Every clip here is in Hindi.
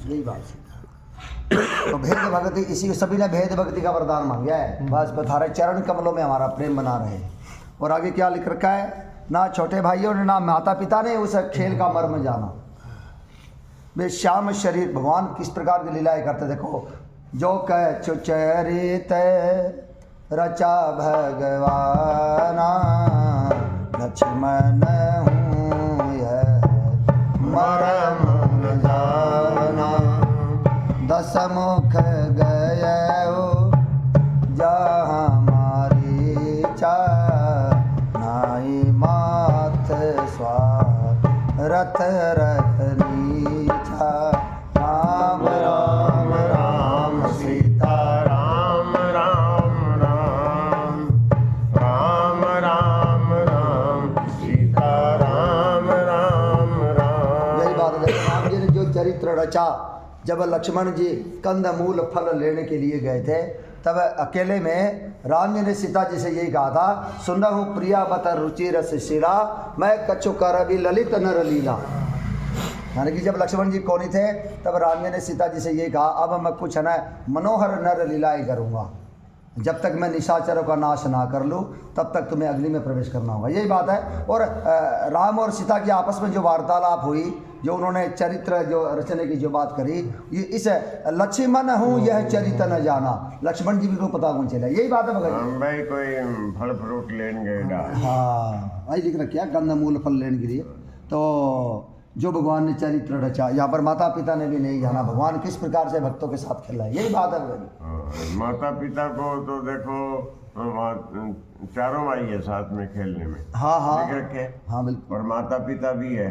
यही बात है। तो भेद भक्ति, इसी सभी ने भेद भक्ति का वरदान मांगा है। बस पधारे चरण कमलों में हमारा प्रेम बना रहे। और आगे क्या लिख रखा है, ना छोटे भाइयों ने ना माता पिता ने उस खेल का मर्म जाना। वे श्याम शरीर, भगवान किस प्रकार की लीलाएं करते, देखो। जो कह चुचरित रचा भगवाना, लक्ष्मण हूँ यह मरम जाना। दस मुख गए जहाँ मारी चा, नाई माथ स्वारथ रतनीचा। राम राम राम सीता राम राम राम राम राम राम सीता राम राम राम। यही बात है। राम जी ने जो चरित्र रचा, जब लक्ष्मण जी कंदमूल फल लेने के लिए गए थे, तब अकेले में राम जी ने सीता जी से यही कहा था, सुनहु प्रिया बत रुचि रस शिला, मैं कछु करबी ललित नर लीला। यानी कि जब लक्ष्मण जी कोनी थे, तब राम जी ने सीता जी से यही कहा, अब मैं कुछ न मनोहर नर लीलाएं करूँगा, जब तक मैं निशाचरों का नाश ना कर लूँ तब तक तुम्हें अग्नि में प्रवेश करना होगा। यही बात है। और राम और सीता की आपस में जो वार्तालाप हुई, जो उन्होंने चरित्र जो रचने की जो बात करी, ये इस लक्ष्मण हूँ यह चरित्र न जाना, लक्ष्मण जी भी को पता कौन चला। यही बात है भगत भाई, कोई फल फ्रूट लेने गए। हाँ, वही लिख रखा कंदमूल फल लेने के लिए। तो जो भगवान ने चरित्र रचा, यहाँ पर माता पिता ने भी नहीं जाना भगवान किस प्रकार से भक्तों के साथ खेला है। यही बात है भगत। माता पिता को तो देखो, चारों भाई है साथ में खेलने में। हाँ हाँ लिख रखे। हाँ बिल्कुल। और माता पिता भी है,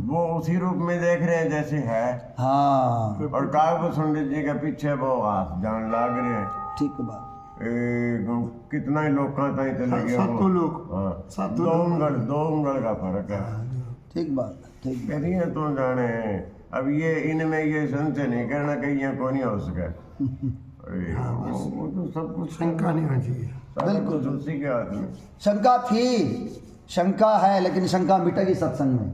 वो उसी रूप में देख रहे हैं जैसे है। हाँ, और कागभूषण जी के पीछे वो हाथ जान लाग रहे हैं। ठीक बात। कितना ही लोग कहाँ तक चले गए। हाँ, दो उंगल का फर्क है। ठीक बात, ठीक। कह रही है तो जाने। अब ये इनमें ये संशय नहीं करना कहीं यहाँ को नहीं हो सके। वो तो सब कुछ शंका नहीं होनी चाहिए। बिल्कुल तुलसी के हाथ में शंका थी, शंका है, लेकिन शंका मिटेगी सत्संग में।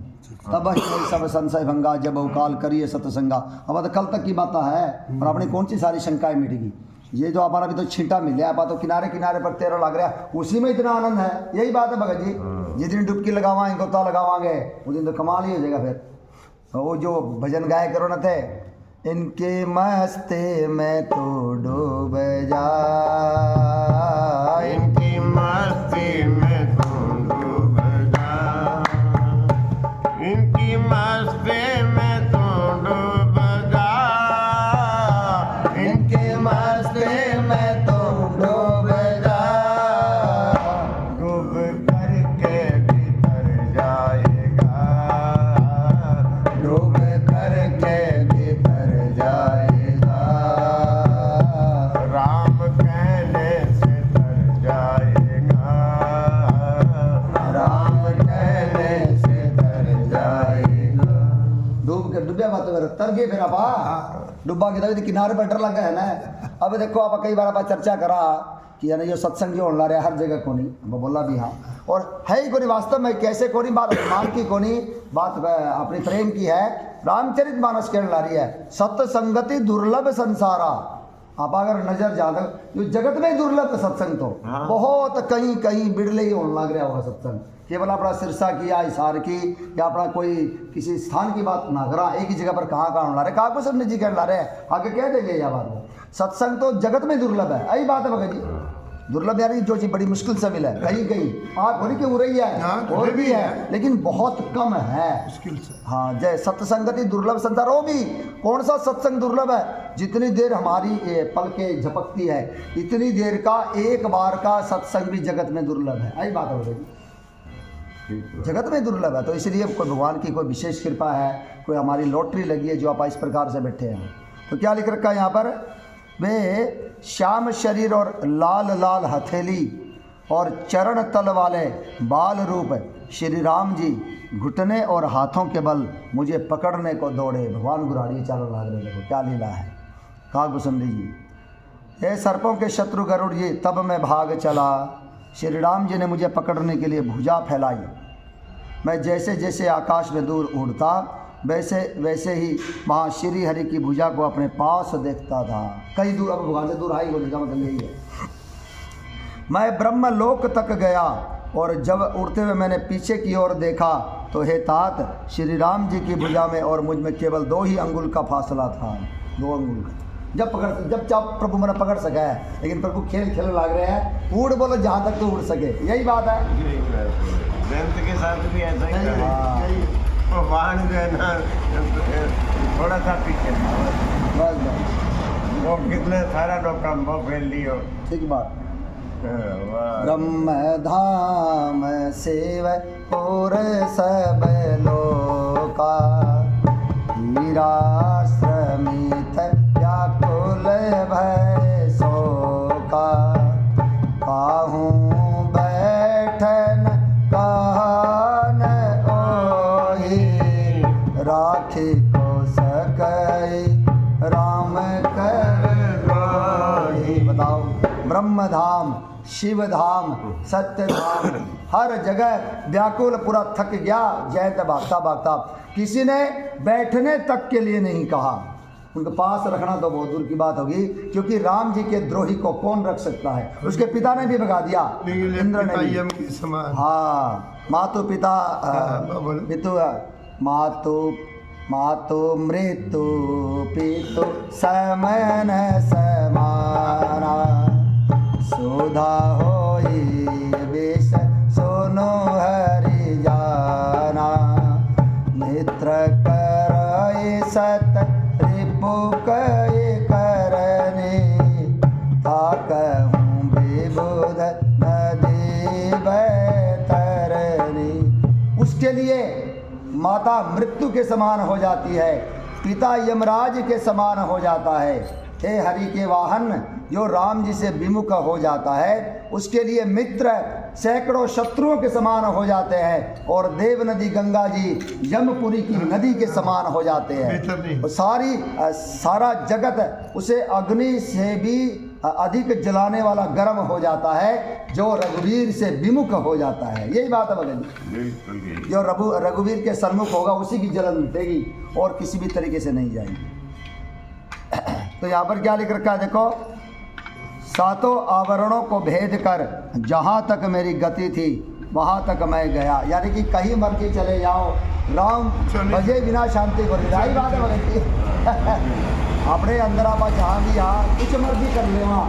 तब सब संशय भंगा जब अवकाल करिए सत्संगा। अब तो कल तक की बात है, और अपनी कौन सी सारी शंकाएं मिटेगी। ये जो हमारा भी तो छींटा मिल गया, तो किनारे किनारे पर तेरा लग रहा है, उसी में इतना आनंद है। यही बात है भगत जी। जिस दिन डुबकी लगावाएंगे, गोता लगावाएंगे, उस दिन तो कमाल ही हो जाएगा। फिर तो वो जो भजन गाय करो न थे, इनके मस्ते में तो डूब जा, इनकी मस्ती में तो डूब जा, इनकी मस्ती में तो डूब जा, इनके मस्ते में तो डूब जा, डूब करके भीतर जाएगा, डूब करके भीतर जाएगा, राम कहने से तर जाएगा, राम कहने से तर जाएगा। डूब के डूबे मत कर तर गए फिर आपा डूबा के तभी किनारे पर डर लगा है ना। अब देखो आप कई बार आप चर्चा करा कि यानी जो सत्संग जो होने रहा है हर जगह को नहीं, मैं बोला भी हाँ, और है ही को नहीं वास्तव में कैसे को नहीं बात अभिमान की को नहीं बात अपनी प्रेम की है। रामचरित मानस कहने ला रही है, सत्संगति दुर्लभ संसारा। आप अगर नजर जाना जो जगत में दुर्लभ सत्संग तो बहुत कहीं कहीं बिरले ही होने लग रहा होगा सत्संग। केवल अपना सिरसा की या हिसार की या अपना कोई किसी स्थान की बात ना करा, एक ही जगह पर कहाँ कहाँ ला रहे, कहाँ को सब जी कह ला रहे हैं, आगे कह देंगे यह बात। सत्संग तो जगत में दुर्लभ है, यही बात है भगत जी। दुर्लभ यानी जो चीज बड़ी मुश्किल से मिला है, कहीं कहीं आप होने की हो रही है और भी है, लेकिन बहुत कम है मुश्किल से। हाँ, जय सत्संगति दुर्लभ संसार। वो भी कौन सा सत्संग दुर्लभ है, जितनी देर हमारी पल के झपकती है, इतनी देर का एक बार का सत्संग भी जगत में दुर्लभ है। यही बात हो रही, जगत में दुर्लभ है। तो इसलिए कोई भगवान की कोई विशेष कृपा है, कोई हमारी लॉटरी लगी है जो आप इस प्रकार से बैठे हैं। तो क्या लिख रखा है यहाँ पर, वे श्याम शरीर और लाल लाल हथेली और चरण तल वाले बाल रूप श्री राम जी घुटने और हाथों के बल मुझे पकड़ने को दौड़े। भगवान गुराड़ी चालों लाग रहे, देखो क्या लीला है। कागभूषणी जी, हे सर्पों के शत्रु गरुड़ जी, तब मैं भाग चला, श्री राम जी ने मुझे पकड़ने के लिए भुजा फैलाई। मैं जैसे जैसे आकाश में दूर उड़ता, वैसे वैसे ही वहाँ श्री हरि की भुजा को अपने पास देखता था। कई दूर, अब भगवान से दूर आई होने का मतलब यही है। मैं ब्रह्म लोक तक गया और जब उड़ते हुए मैंने पीछे की ओर देखा तो हे तात, श्री राम जी की भुजा में और मुझ में केवल 2 ही अंगुल का फासला था, 2 अंगुल का। जब चाप प्रभु मैंने पकड़ सका है, लेकिन प्रभु खेल खेल लग रहे हैं, उड़ बोलो जहाँ तक तो उड़ सके, यही बात है। बेंत के साथ भी ऐसा ही था। वो वाहन जो है ना थोड़ा सा पीछे, बस बस वो कितने सारा लोग काम वो फैल लियो। ठीक बात। ब्रह्म धाम सेव और सब लोका, हीराश्रमित व्याकुल भय शोका, काहूँ बैठन कहन ओहि, राखी को सकई राम कर रोहि। बताओ, ब्रह्म धाम, शिव धाम, सत्य धाम, हर जगह व्याकुल, पूरा थक गया जयंत भागता भागता। किसी ने बैठने तक के लिए नहीं कहा, उनके पास रखना तो बहुत दूर की बात होगी, क्योंकि राम जी के द्रोही को कौन रख सकता है। उसके पिता ने भी भगा दिया, इंद्र ने भी। हाँ, मातु पिता पितु मातु मृत्यु पितु समन समाना, सुधा होई विष सुनो हरि जाना, मित्र करई सत रिपु कई करनी, ताकहूँ विबुध नदी बैतरनी। उसके लिए माता मृत्यु के समान हो जाती है, पिता यमराज के समान हो जाता है। हे हरि के वाहन, जो राम जी से विमुख हो जाता है, उसके लिए मित्र सैकड़ों शत्रुओं के समान हो जाते हैं, और देव नदी गंगा जी यमपुरी की नदी के समान हो जाते हैं। और सारा जगत उसे अग्नि से भी अधिक जलाने वाला गर्म हो जाता है, जो रघुवीर से विमुख हो जाता है। यही बात है भगत जी, जो रघुवीर के सन्मुख होगा उसी की जलन मिटेगी और किसी भी तरीके से नहीं जाएगी। तो यहाँ पर क्या लिख रखा है, देखो, 7 आवरणों को भेद कर जहाँ तक मेरी गति थी वहाँ तक मैं गया। यानी कि कहीं मर्जी चले जाओ, राम बजे बिना शांति को नहीं। बात है भगत जी, अपने अंदर आप जहाँ भी यहाँ कुछ मर्जी कर ले वहाँ।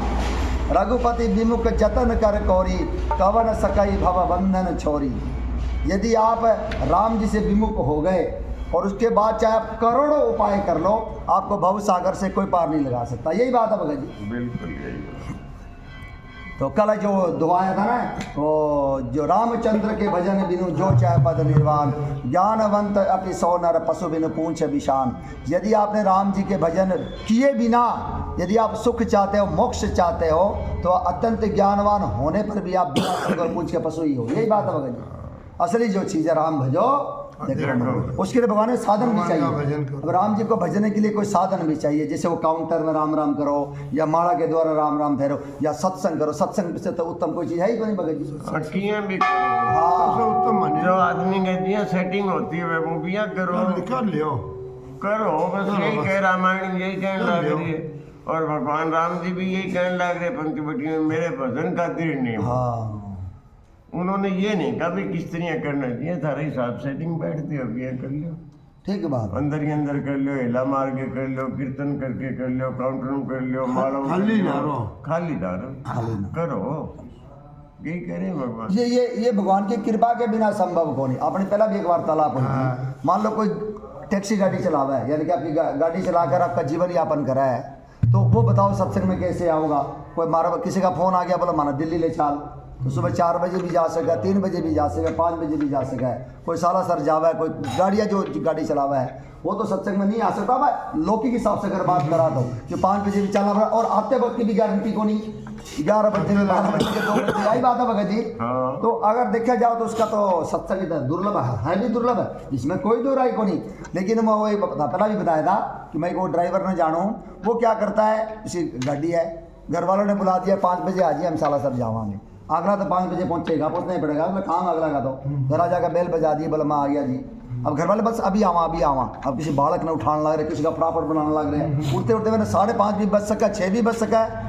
रघुपति विमुख जतन कर कौरी, कवन सकई भव बंधन छोरी। यदि आप राम जी से विमुख हो गए और उसके बाद चाहे आप करोड़ों उपाय कर लो, आपको भव सागर से कोई पार नहीं लगा सकता। यही बात है भगत जी, बिल्कुल यही। तो कल जो दुआया था ना, वो जो रामचंद्र के भजन बिनु जो चाहे पद निर्वाण, ज्ञानवंत अपि सौ नर पशु बिनु पूंछ विशान। यदि आपने राम जी के भजन किए बिना यदि आप सुख चाहते हो, मोक्ष चाहते हो, तो अत्यंत ज्ञानवान होने पर भी आप बिना सुख और पूंछ के पशु ही हो। यही बात है भगत जी, असली जो चीज़ है राम भजो देखो। उसके लिए भगवान ने साधन भी चाहिए। अब राम जी को भजने के लिए कोई साधन भी चाहिए, जैसे वो काउंटर में राम राम करो, या माला के द्वारा राम राम ठहरो, या सत्संग करो। सत्संग से तो उत्तम कोई चीज़ है ही नहीं भगत जी। सखियां भी हाँ, जो आदमी कहती है सेटिंग होती है वो भी करो करो, बस यही कह रामायण यही कहने लग रही है, और भगवान राम जी भी यही कहने लग रहे पंक्ति बटी में, मेरे भजन का दृढ़ नहीं। हाँ, उन्होंने ये नहीं कहा भी किस तरह करना चाहिए, थारा हिसाब सेटिंग बैठती हो भी कर लो, ठीक बात। अंदर ही अंदर कर लो, हिला मार के कर लो, कीर्तन करके कर लो, काउंटर में कर लो, माला खाली डालो करो, यही कह रहे हैं भगवान। ये भगवान की कृपा के बिना संभव को नहीं। आपने पहला भी एक बार तालाब हुई, मान लो कोई टैक्सी गाड़ी चलावा है, यानी कि आपकी गाड़ी चलाकर आपका जीवन यापन करा है, तो वो बताओ सत्संग में कैसे आओगा। कोई मारा किसी का फोन आ गया, बोला माना दिल्ली ले चाल, तो सुबह 4 बजे भी जा सका, 3 बजे भी जा सका, 5 बजे भी जा सका है। कोई सालासर जावा है, कोई गाड़ियाँ जो गाड़ी चलावा है, वो तो सत्संग में नहीं आ सकता। भाई लौकिक हिसाब से अगर बात करा दो कि 5 बजे भी चलना पड़ा, और आते वक्त की भी गारंटी को नहीं, 11 बजे में 12 बजे के 2 बजे, यही बात है भगत जी। तो अगर देखा जाओ तो उसका तो सत्संग दुर्लभ है भी दुर्लभ है, इसमें कोई दो राय को नहीं। लेकिन मैं वही पहला भी बताया था कि मैं वो ड्राइवर न जानूँ, वो क्या करता है, उसी गाड़ी है, घर वालों ने बुला दिया 5 बजे आ जाइए, हम सालासर जावांगे। अगला तो 5 बजे पहुंचेगा, पहुंचना ही पड़ेगा, मैं काम अगला का तो घर आ जाकर बेल बजा दी, बोला मैं आ गया जी। अब घर वाले बस अभी आवा अब किसी बालक ने उठाने लग रहे, किसी का फटाफट बनाने लग रहे हैं, उठते उठते मैंने 5:30 भी बज सका, 6 भी बज सका है,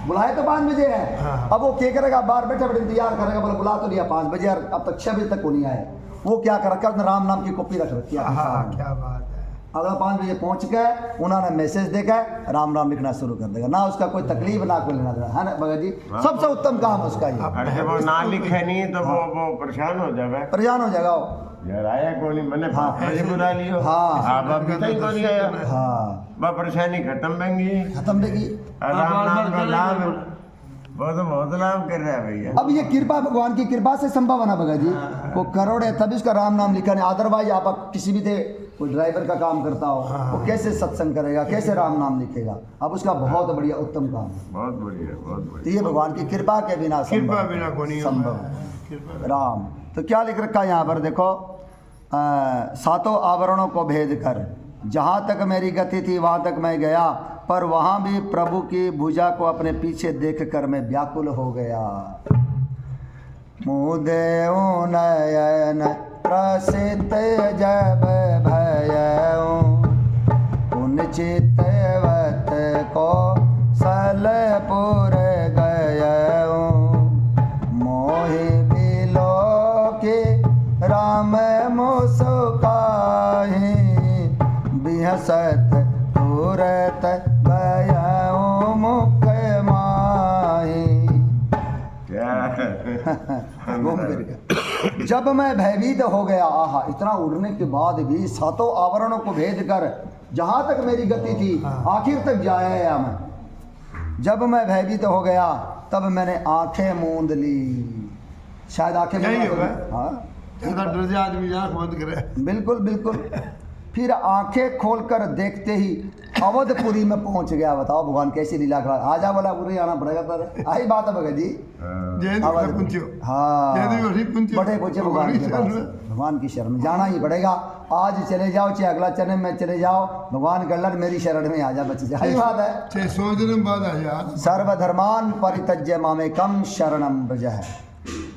बुलाए तो 5 बजे है। अब वो क्या करेगा, बाहर बैठे बैठे इंतजार करेगा, बोले बुला तो लिया 5 बजे यार, अब तक 6 बजे तक को नहीं आए। वो क्या कर रखा, उसने राम नाम की कॉपी रख रखी है। क्या बात है। अगला 5 बजे पहुंच गए, उन्होंने मैसेज देखा, राम राम लिखना शुरू कर देगा, ना उसका कोई तकलीफ ना कोई लेना देना है ना भगत जी। सबसे उत्तम काम उसका ये। अरे वो ना लिखे नहीं तो वो परेशान हो जाए, परेशान हो जाएगा वो। यार आया कौन नहीं, मैंने हाँ। मुझे बुला लियो। हाँ। अब अभी तक कौन नहीं आया। हाँ बा परेशानी खत्म बंगी, खत्म देगी। राम नाम का लाभ बहुत लाभ कर रहा है भैया। अब ये कृपा भगवान की कृपा से संभव है ना भगत जी, वो करोड़ है तभी उसका राम नाम लिखा नहीं, अदरवाइज आप किसी भी थे कोई ड्राइवर का काम करता हो, वो कैसे सत्संग करेगा, कैसे राम नाम लिखेगा। अब उसका बहुत बढ़िया उत्तम काम है। बहुत बढ़िया, बहुत तो बढ़िया। ये भगवान की कृपा के बिना कृपा बिना को नहीं संभव कृपा। राम। तो क्या लिख रखा है यहाँ पर देखो, 7 आवरणों को भेद कर जहाँ तक मेरी गति थी वहाँ तक मैं गया, पर वहाँ भी प्रभु की भुजा को अपने पीछे देखकर मैं व्याकुल हो गया। मुदे नयन प्रसित जब भयऊ, उन चितवत को सलपुर गयऊ, मोहि बिलो के राम मुस्काहि, बिहसत तुरत गयऊ मुख माही। घूम फिर गया। जब मैं भयभीत हो गया, आहा, इतना उड़ने के बाद भी 7 आवरणों को भेद कर जहाँ तक मेरी गति थी आखिर तक जाया मैं। जब मैं भयभीत हो गया तब मैंने आंखें मूंद ली। शायद आंखें यही होगा। हाँ ज्यादा डर जाए आदमी आँख बंद करे। बिल्कुल बिल्कुल। फिर आंखें खोलकर देखते ही अवधपुरी में पहुंच गया। बताओ भगवान कैसी लीला करा। आजा बोला पूरी आना पड़ेगा तेरे। आई बात है भगत जी। हाँ बड़े पूछे भगवान के पास, भगवान की शरण में जाना ही पड़ेगा। आज चले जाओ चाहे अगला जन्म में चले जाओ, भगवान कल्लर मेरी शरण में आजा बच जाए। यही बात है। 100 जन्म बाद आ जा। सर्वधर्मान परित्यज्य मामेकम शरणम व्रजः।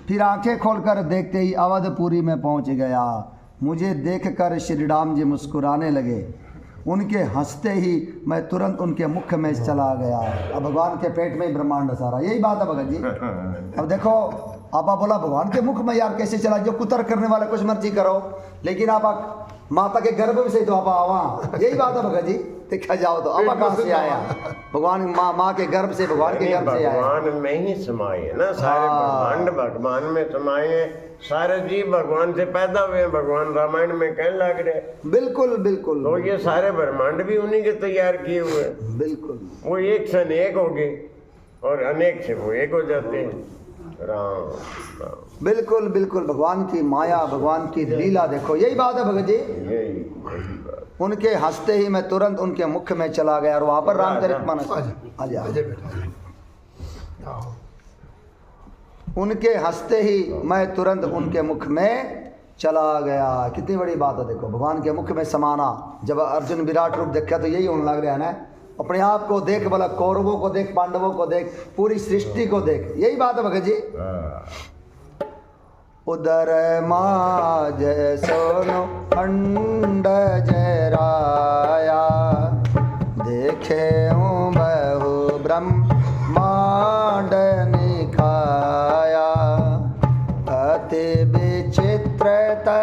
फिर आंखें खोलकर देखते ही अवधपुरी में पहुंच गया। मुझे देखकर श्री राम जी मुस्कुराने लगे। उनके हंसते ही मैं तुरंत उनके मुख में चला गया। अब भगवान के पेट में ही ब्रह्मांड सारा। यही बात है भगत जी। अब देखो आपा बोला भगवान के मुख में यार कैसे चला, जो कुतर करने वाले कुछ मर्जी करो, लेकिन आप माता के गर्भ से तो आप आवा। यही बात है भगत जी। देखा जाओ तो आपा कहाँ से आया, भगवान माँ के गर्भ से, भगवान के गर्भ से आया। भगवान में ही समाये है ना, सारे ब्रह्मांड भगवान में समाये हैं। सारे जीव भगवान से पैदा हुए हैं। भगवान रामायण में कहने लग रहे। बिल्कुल बिल्कुल। तो ये सारे ब्रह्मांड भी उन्हीं के तैयार किए हुए हैं। बिल्कुल। वो एक से अनेक हो गए और अनेक से वो एक हो जाते हैं। राम राम। बिल्कुल बिल्कुल। भगवान की माया, भगवान की लीला देखो। यही बात है भगत जी। यही बात। उनके हंसते ही मैं तुरंत उनके मुख में चला गया। और वहां पर रामचरितमानस आजा। उनके हंसते ही मैं तुरंत उनके मुख में चला गया। कितनी बड़ी बात है देखो, भगवान के मुख में समाना। जब अर्जुन विराट रूप देखा तो यही होने लग रहा है ना, अपने आप को देख, बोला कौरवों को देख, पांडवों को देख, पूरी सृष्टि को देख। यही बात है भगत जी। उदर माज सोनो अंड जराया, देखे हूँ बहु ब्रह्मांड निखाया, अति विचित्रता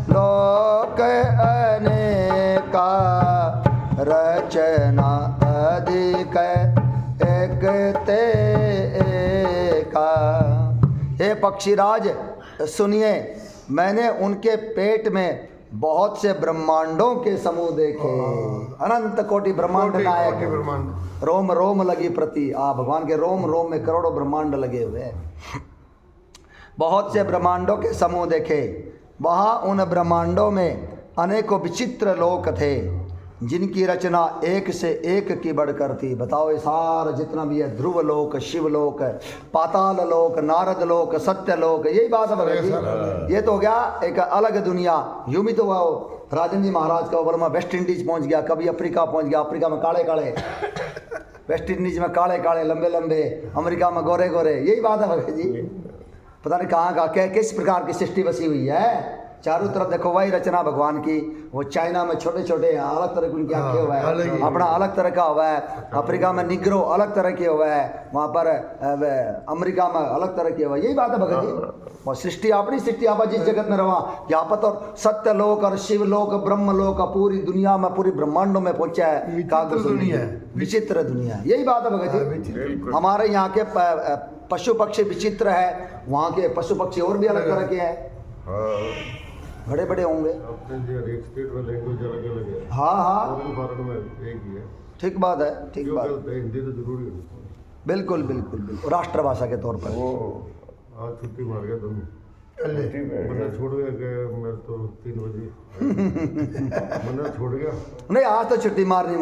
लोक अनेका, रचना अधिक एक ते एका। हे पक्षीराज सुनिए, मैंने उनके पेट में बहुत से ब्रह्मांडों के समूह देखे। अनंत कोटि ब्रह्मांड नायक, रोम रोम लगी प्रति। भगवान के रोम रोम में करोड़ों ब्रह्मांड लगे हुए हैं। बहुत से ब्रह्मांडों के समूह देखे। वहाँ उन ब्रह्मांडों में अनेकों विचित्र लोक थे, जिनकी रचना एक से एक की बढ़कर थी। बताओ ये सारा जितना भी है, ध्रुव लोक, शिवलोक, पाताल लोक, नारद लोक, सत्य लोक। यही बात है भगत जी। ये तो हो गया एक अलग दुनिया। यूं भी तो वो राजन जी महाराज का वर्मा वेस्ट इंडीज पहुंच गया, कभी अफ्रीका पहुंच गया। अफ्रीका में काले काले, वेस्ट इंडीज में काले काले लंबे लंबे, अमेरिका में गोरे गोरे। यही बात है भगत जी। पता नहीं कहाँ का किस प्रकार की सृष्टि बसी हुई है। चारों तरफ देखो वही रचना भगवान की। वो चाइना में छोटे छोटे अलग तरह की उनकी आंखें हुआ अलग है, ही। अपना अलग तरह का हुआ है। अफ्रीका में निग्रो अलग तरह के हुआ है, वहाँ पर अमेरिका में अलग तरह के हुआ है। यही बात है भगत जी। और सृष्टि अपनी सृष्टि आप जिस जगत में रहा यहाँ पर तो सत्य लोक और शिव लोक ब्रह्म लोक पूरी दुनिया में पूरी ब्रह्मांडों में पहुंचा है। विचित्र दुनिया है। विचित्र दुनिया, यही बात है भगत जी। हमारे यहाँ के पशु पक्षी विचित्र है, वहाँ के पशु पक्षी और भी अलग तरह के हैं, बड़े बड़े होंगे। अपने जो एक स्टेट में लैंग्वेज अलग अलग है, हाँ हाँ, फॉरेन फॉरेन में एक ही है। ठीक बात है, ठीक जो बात। गलत है, हिंदी तो जरूरी है। बिल्कुल बिल्कुल बिल्कुल, राष्ट्रभाषा के तौर पर। वो आज छुट्टी मार गया तुम, छुट्टी पे मैंने छोड़ गया मैं तो 3 बजे मैंने छोड़ गया। नहीं आज तो छुट्टी मारनी थी।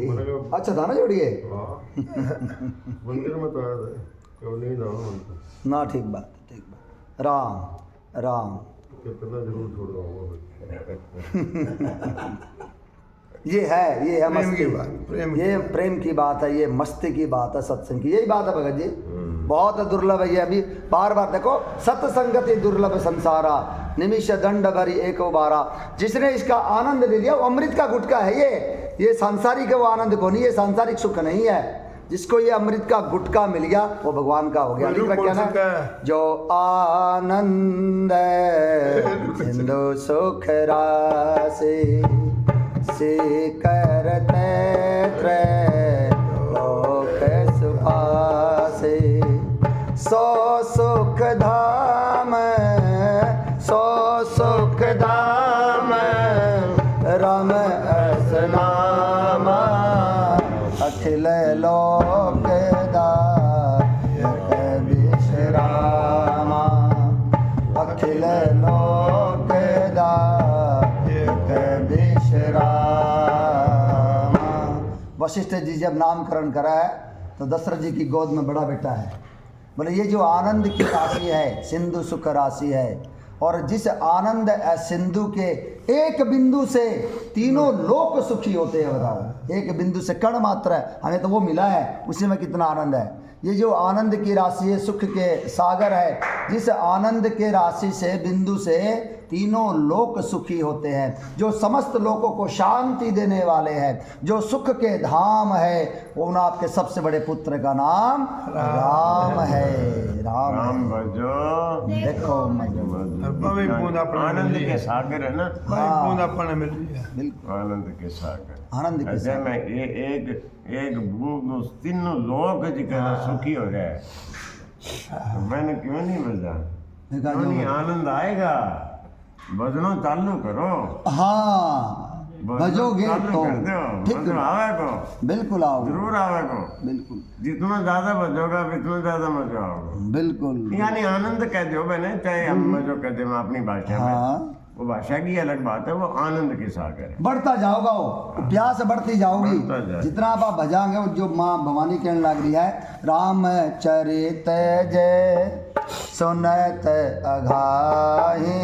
मैंने कहा अच्छा था ना जोड़िए हाँ मंदिर में तो आया था, कब नहीं जाऊँ ना, ठीक बात ठीक बात। राम राम, कितना जरूर छोड़ दूँगा। ये है प्रेम मस्ती की बात, प्रेम ये प्रेम की बात है, ये मस्ती की बात है, सत्संग की। यही बात है भगत जी, बहुत दुर्लभ है ये। अभी बार बार देखो, सत्संगति दुर्लभ संसारा, निमिष दंड भरी एक बारा। जिसने इसका आनंद ले लिया वो अमृत का गुटका है। ये सांसारिक वो आनंद को नहीं, ये सांसारिक सुख नहीं है। जिसको ये अमृत का गुटका मिल गया वो भगवान का हो गया। जो क्या कौन ना, सा है? जो आनंद सिंधु सुख राशि से करते लोक सुभासे, सो सुख धाम सो सुख धाम राम असनामा, अखिल लोक दायक विश्रामा, अखिल लोक दायक विश्रामा। वशिष्ठ जी जब नामकरण करा है तो दशरथ जी की गोद में बड़ा बेटा है। बोले ये जो आनंद की राशि है, सिंधु सुख राशि है, और जिस आनंद सिंधु के एक बिंदु से तीनों लोक सुखी होते हैं। बताओ, एक बिंदु से कण मात्र है, हमें तो वो मिला है, उसी में कितना आनंद है। ये जो आनंद की राशि है, सुख के सागर है, जिस आनंद के राशि से बिंदु से तीनों लोक सुखी होते हैं, जो समस्त लोकों को शांति देने वाले हैं, जो सुख के धाम है, वो उन आपके सबसे बड़े पुत्र का नाम राम है। राम भजो, देखो आनंद के सागर है ना, पूर्णापन मिल रही है। बिल्कुल आनंद के सागर। आनंद के ऐसे में एक बूंद उस तीनों लोग जितना सुखी हो गए। मैंने क्यों नहीं बजा, क्यों नहीं? आनंद आएगा, बजनो चालू करो। हाँ, बजोगे तो ठीक, मतलब आवे को बिल्कुल आओ, जरूर आवे को। बिल्कुल जितना ज्यादा बजोगा उतना ज्यादा मजा आओगा। बिल्कुल। यानी आनंद कह दो मैंने, चाहे हम मजो कहते हैं अपनी भाषा में, हाँ, वो भाषा की अलग बात है, वो आनंद के सागर है। बढ़ता जाओगा, वो प्यास बढ़ती जाओगी। बढ़ता जाए। जितना आप भजाओगे, वो जो माँ भवानी कहने लग रही है, राम चरित जय सुनत अघाही,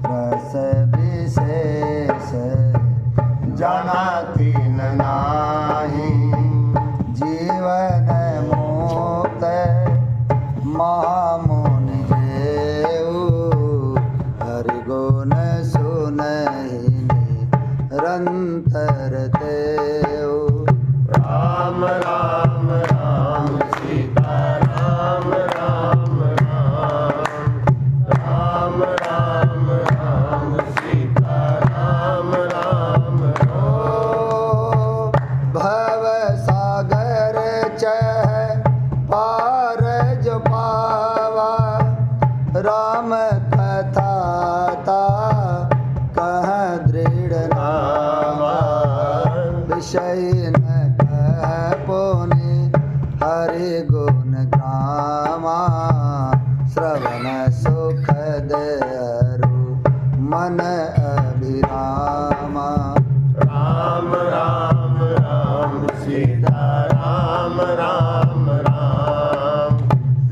रस विशेष जाना तीन नाही, जीवन मोत महामुनि जेऊ, हरि गुण सुनहि निरंतर तेऊ। राम राम राम सीता राम राम राम राम राम राम सीता राम राम ओ भव सागर चह पार जो पावा, राम कथा ता कह दृढ़ नामा, विषय न कह पुनि हरि गुण ग्रामा, श्रवण सुख दरु मन अभिरामा। राम राम राम सीता राम राम राम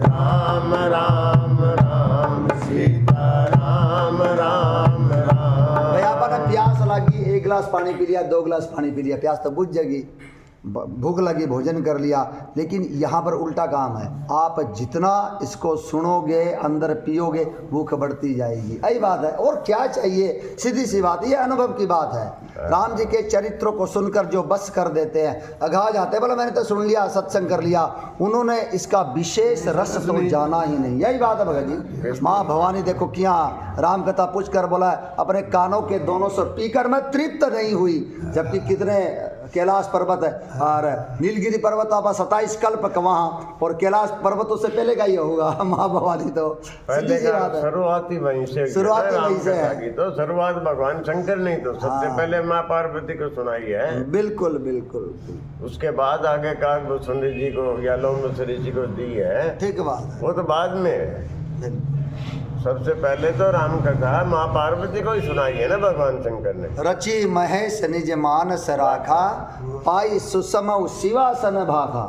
राम राम राम सीता राम राम राम। भाई आपने प्यास लगी, एक गिलास पानी पी लिया, 2 गिलास पानी पी लिया, प्यास तो बुझ जाएगी। भूख लगी भोजन कर लिया। लेकिन यहाँ पर उल्टा काम है, आप जितना इसको सुनोगे अंदर पियोगे भूख बढ़ती जाएगी। यही बात है, और क्या चाहिए, सीधी सी बात, ये अनुभव की बात है। राम जी के चरित्रों को सुनकर जो बस कर देते हैं, अघा जाते हैं, बोला मैंने तो सुन लिया, सत्संग कर लिया, उन्होंने इसका विशेष रस तो जाना ही नहीं। यही बात है भगत जी। माँ भवानी देखो क्या राम कथा पूछ कर बोला अपने कानों के दोनों से पीकर मैं तृप्त नहीं हुई। जबकि कितने कैलाश पर्वत है, और नीलगिरी पर्वत आप 27 कल्प का वहाँ, और कैलाश पर्वतों से पहले का ही होगा माँ भवानी। तो पहले का शुरुआती वहीं से, शुरुआती वहीं से है। तो शुरुआत भगवान शंकर नहीं तो सबसे पहले माँ पार्वती को सुनाई है। बिल्कुल बिल्कुल। उसके बाद आगे काग सुंदरी जी को या लोमसरी जी को दी है, ठीक बात है। वो तो बाद में है। सबसे पहले तो राम कथा माँ पार्वती को ही सुनाई है ना भगवान शंकर ने। रची महेश निज मानस राखा, पाई सुसम शिवासन भाखा।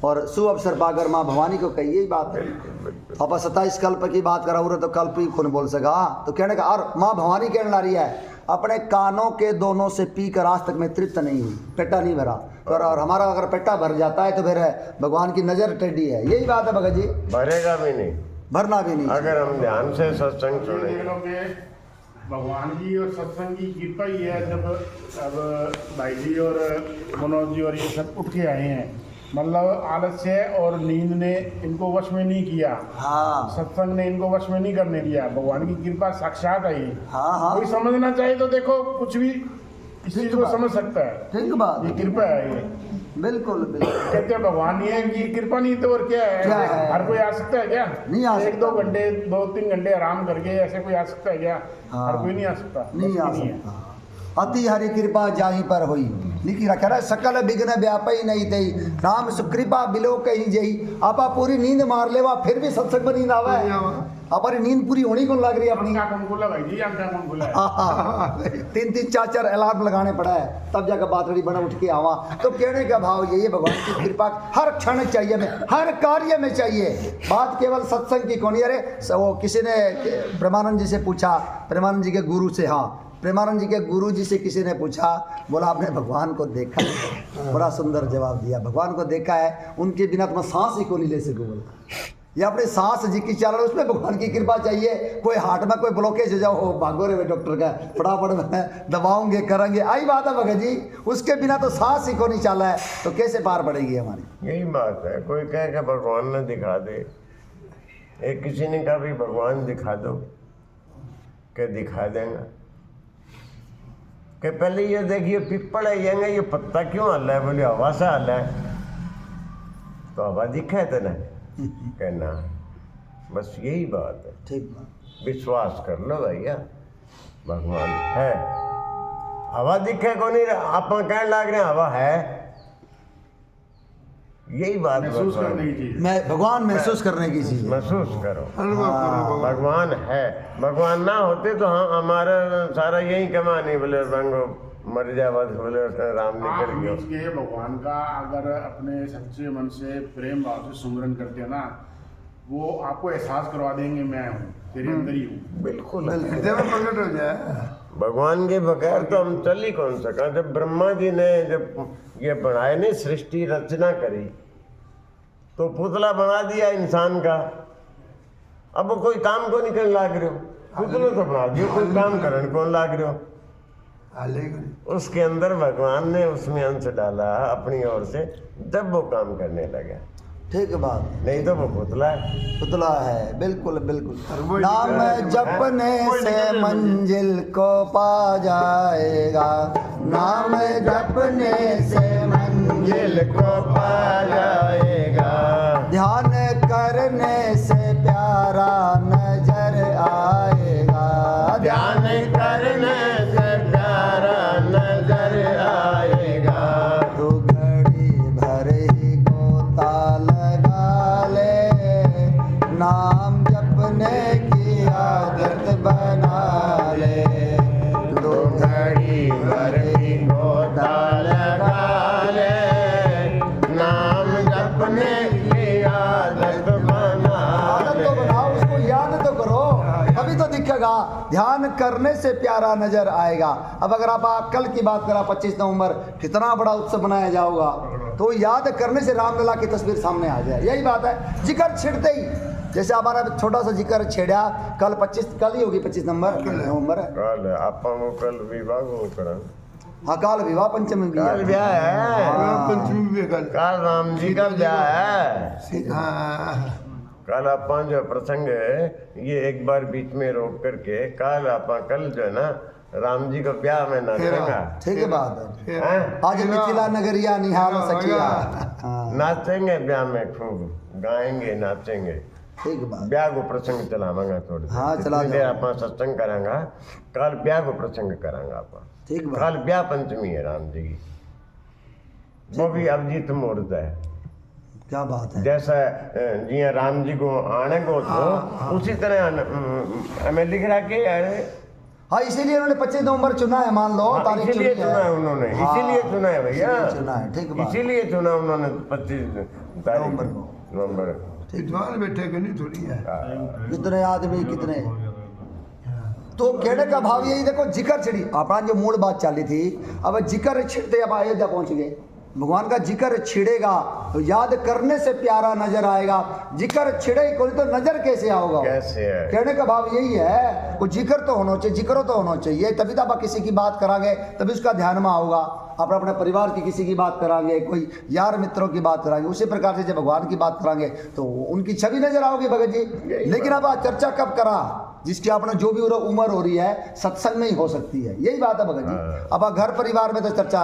और सुअवसर पाकर माँ भवानी को कही यही बात है। आप 27 कल्प की बात करा तो कल्प ही कौन बोल सका। तो कहने का, और माँ भवानी कहने ला रही है अपने कानों के दोनों से पी कर आज तक मैं तृप्त नहीं हुई, पेटा नहीं भरा। और हमारा अगर पेटा भर जाता है तो फिर भगवान की नज़र टेढ़ी है। यही बात है भगत जी, भरेगा भी नहीं, भरना भी नहीं। अगर हम ध्यान से सत्संग सुनेंगे। भगवान जी और सत्संग की कृपा ही है। जब अब भाई जी और मनोज जी और ये सब उठ के आए हैं, मतलब आलस्य और नींद ने इनको वश में नहीं किया। हाँ सत्संग ने इनको वश में नहीं करने दिया। भगवान की कृपा साक्षात आई। हाँ कोई समझना चाहे तो देखो कुछ भी इस चीज को समझ सकता है। ठीक बात ये है। कृपा है। ये बिल्कुल बिल्कुल। कहते हैं भगवान ये है कि कृपा नहीं तो और क्या है। क्या है? हर कोई आ सकता है क्या? नहीं आ सकता। 1-2 घंटे 2-3 घंटे आराम करके ऐसे कोई आ सकता है क्या? हाँ। हर कोई नहीं आ सकता। नहीं बस आ की है। सकता। अति हरि कृपा जाहि पर होई, लिखी रखा है सकल विघ्न व्यापी नहीं तई, राम सुकृपा बिलो कहीं जही। आपा पूरी नींद मार लेवा फिर भी सत्संग में नींद आवे। हमारी नींद पूरी होनी कौन लग रही है अपनी। आंखा कौन खोला भाई जी? आंखा कौन खोला है? 3-3 4-4 अलार्म लगाने पड़ा है तब जाकर बात रही बना उठ के आवा। तो कहने का भाव यही है, भगवान की कृपा हर क्षण चाहिए, में हर कार्य में चाहिए। बात केवल सत्संग की कौन। अरे वो किसी ने प्रेमानंद जी से पूछा, प्रेमानंद जी के गुरु से, हाँ प्रेमानंद जी के गुरु जी से किसी ने पूछा, बोला आपने भगवान को देखा है? बड़ा सुंदर जवाब दिया, भगवान को देखा है, उनके बिना तो मैं सांस ही को नहीं ले सकूँ। बोला ये अपने सांस जी की चल रहा है, उसमें भगवान की कृपा चाहिए। कोई हार्ट में कोई ब्लॉकेज हो जाओ, भागो रे डॉक्टर का, फटाफट में दबाओगे करेंगे, आई बात है भगत जी। उसके बिना तो सांस ही को नहीं चला है, तो कैसे पार पड़ेगी हमारी। यही बात है। कोई कहे कि भगवान ने दिखा दे, एक किसी ने कहा भी भगवान दिखा दो, के दिखा देंगे। कि पहले ये देखिए पिप्पल है ये पत्ता क्यों हल है? बोले हवा से हल है। तो हवा दिखा है तेने? कहना बस यही बात है। ठीक, विश्वास कर लो भैया, भगवान है। हवा दिखे को नहीं, आप कहने लग रहे हैं हवा है, यही बात महसूस करने की चीज। मैं भगवान महसूस करने की चीज है। महसूस करो, अनुभव करो। भगवान है। भगवान ना होते तो हाँ हमारा सारा यही कमानी, बोले रंगो मर जाए बस, बोले राम आप निकल गया। बीच के भगवान का अगर अपने सच्चे मन से प्रेम भाव से सुमरन करते हैं ना, वो आपको एहसास करवा देंगे मैं हूँ, तेरे अंदर ही हूँ। बिल्कुल हृदय में प्रकट हो जाए। भगवान के बगैर तो हम चल ही कौन सका। जब ब्रह्मा जी ने जब ये बनाए नहीं, सृष्टि रचना करी, तो पुतला बना दिया इंसान का। अब वो कोई काम को निकल लाग रहे हो, पुतला तो बना दियो, कोई काम करने कौन लाग रहे हो। उसके अंदर भगवान ने उसमें अंश डाला अपनी ओर से, जब वो काम करने लगे। ठीक बात, नहीं तो वो पुतला है। पुतला है। बिल्कुल बिल्कुल। नाम जपने से मंजिल को पा जाएगा, नाम जपने से मंजिल को पा जाएगा, ध्यान करने से प्यारा नजर आएगा, ध्यान करने से प्यारा नजर आएगा। तो घड़ी भर ही गोता लगा ले, नाम जपने की आदत बना ले, तो घड़ी भर ही गोता लगा ले, करने से प्यारा नजर आएगा। अब अगर आप कल की बात करा 25 नवंबर कितना बड़ा उत्सव मनाया जाएगा, तो याद करने से रामलला की तस्वीर सामने आ जाए। यही बात है, जिक्र छिड़ते ही जैसे हमारा छोटा सा जिक्र छेड़ा कल 25 कल ही होगी 25 नवंबर है। कल आपा वो कल विवाह वो करा हाँ काल विवाह पंचमी भी कल है। ब्याह है, हाँ। पंचमी भी कल। कल राम जी का ब्याह है। हाँ कल आपा जो प्रसंग है ये एक बार बीच में रोक करके कल आपा कल जो है ना राम जी का ब्याह में नाचेगा। ठीक है बात है। फिर आज मिथिला नगरिया निहारो सखिया। हाँ नाचेंगे ब्याह में, खूब गाएंगे नाचेंगे। ठीक बात। ब्याह को प्रसंग चलावांगा थोड़ी देर। हाँ, चला जितनी देर जाओ। आपा सत्संग करांगा कल ब्याह को प्रसंग करांगा आपा। ठीक बात। कल ब्याह पंचमी है राम जी की, वो भी अभिजीत मुहूर्त है। क्या बात है। जैसा जिया राम जी को आने को तो उसी तरह हमें लिख रहा के हाँ इसीलिए उन्होंने 25 नवंबर चुना है, मान लो तारीख इसीलिए चुनी चुना है उन्होंने, हाँ, इसीलिए चुना है भैया, इसीलिए चुना है। ठीक बात। इसीलिए चुना उन्होंने 25 नवंबर को। नवंबर। विद्वान बैठे कि नहीं थोड़ी है। कितने आदमी कितने, तो कहने का भाव यही देखो जिक्र छिड़ी अपना जो मूल बात चली थी, अब जिक्र छिड़ते अब अयोध्या पहुंच गए। भगवान का जिक्र छिड़ेगा तो याद करने से प्यारा नजर आएगा, जिक्र छिड़े कोई तो नजर कैसे आओगा। कैसे है कहने का भाव यही है, वो जिक्र तो होना चाहिए, जिक्र तो होना चाहिए, तभी तो आप किसी की बात करांगे तभी उसका ध्यान में आओगा। आप अपने परिवार की किसी की बात करांगे, कोई यार मित्रों की बात करांगे, उसी प्रकार से जब भगवान की बात करांगे तो उनकी छवि नजर आओगी भगत जी। लेकिन अब आज चर्चा कब करा, जिसकी आपने जो भी उम्र हो रही है सत्संग में ही हो सकती है। यही बात है भगत जी। अब घर परिवार में तो चर्चा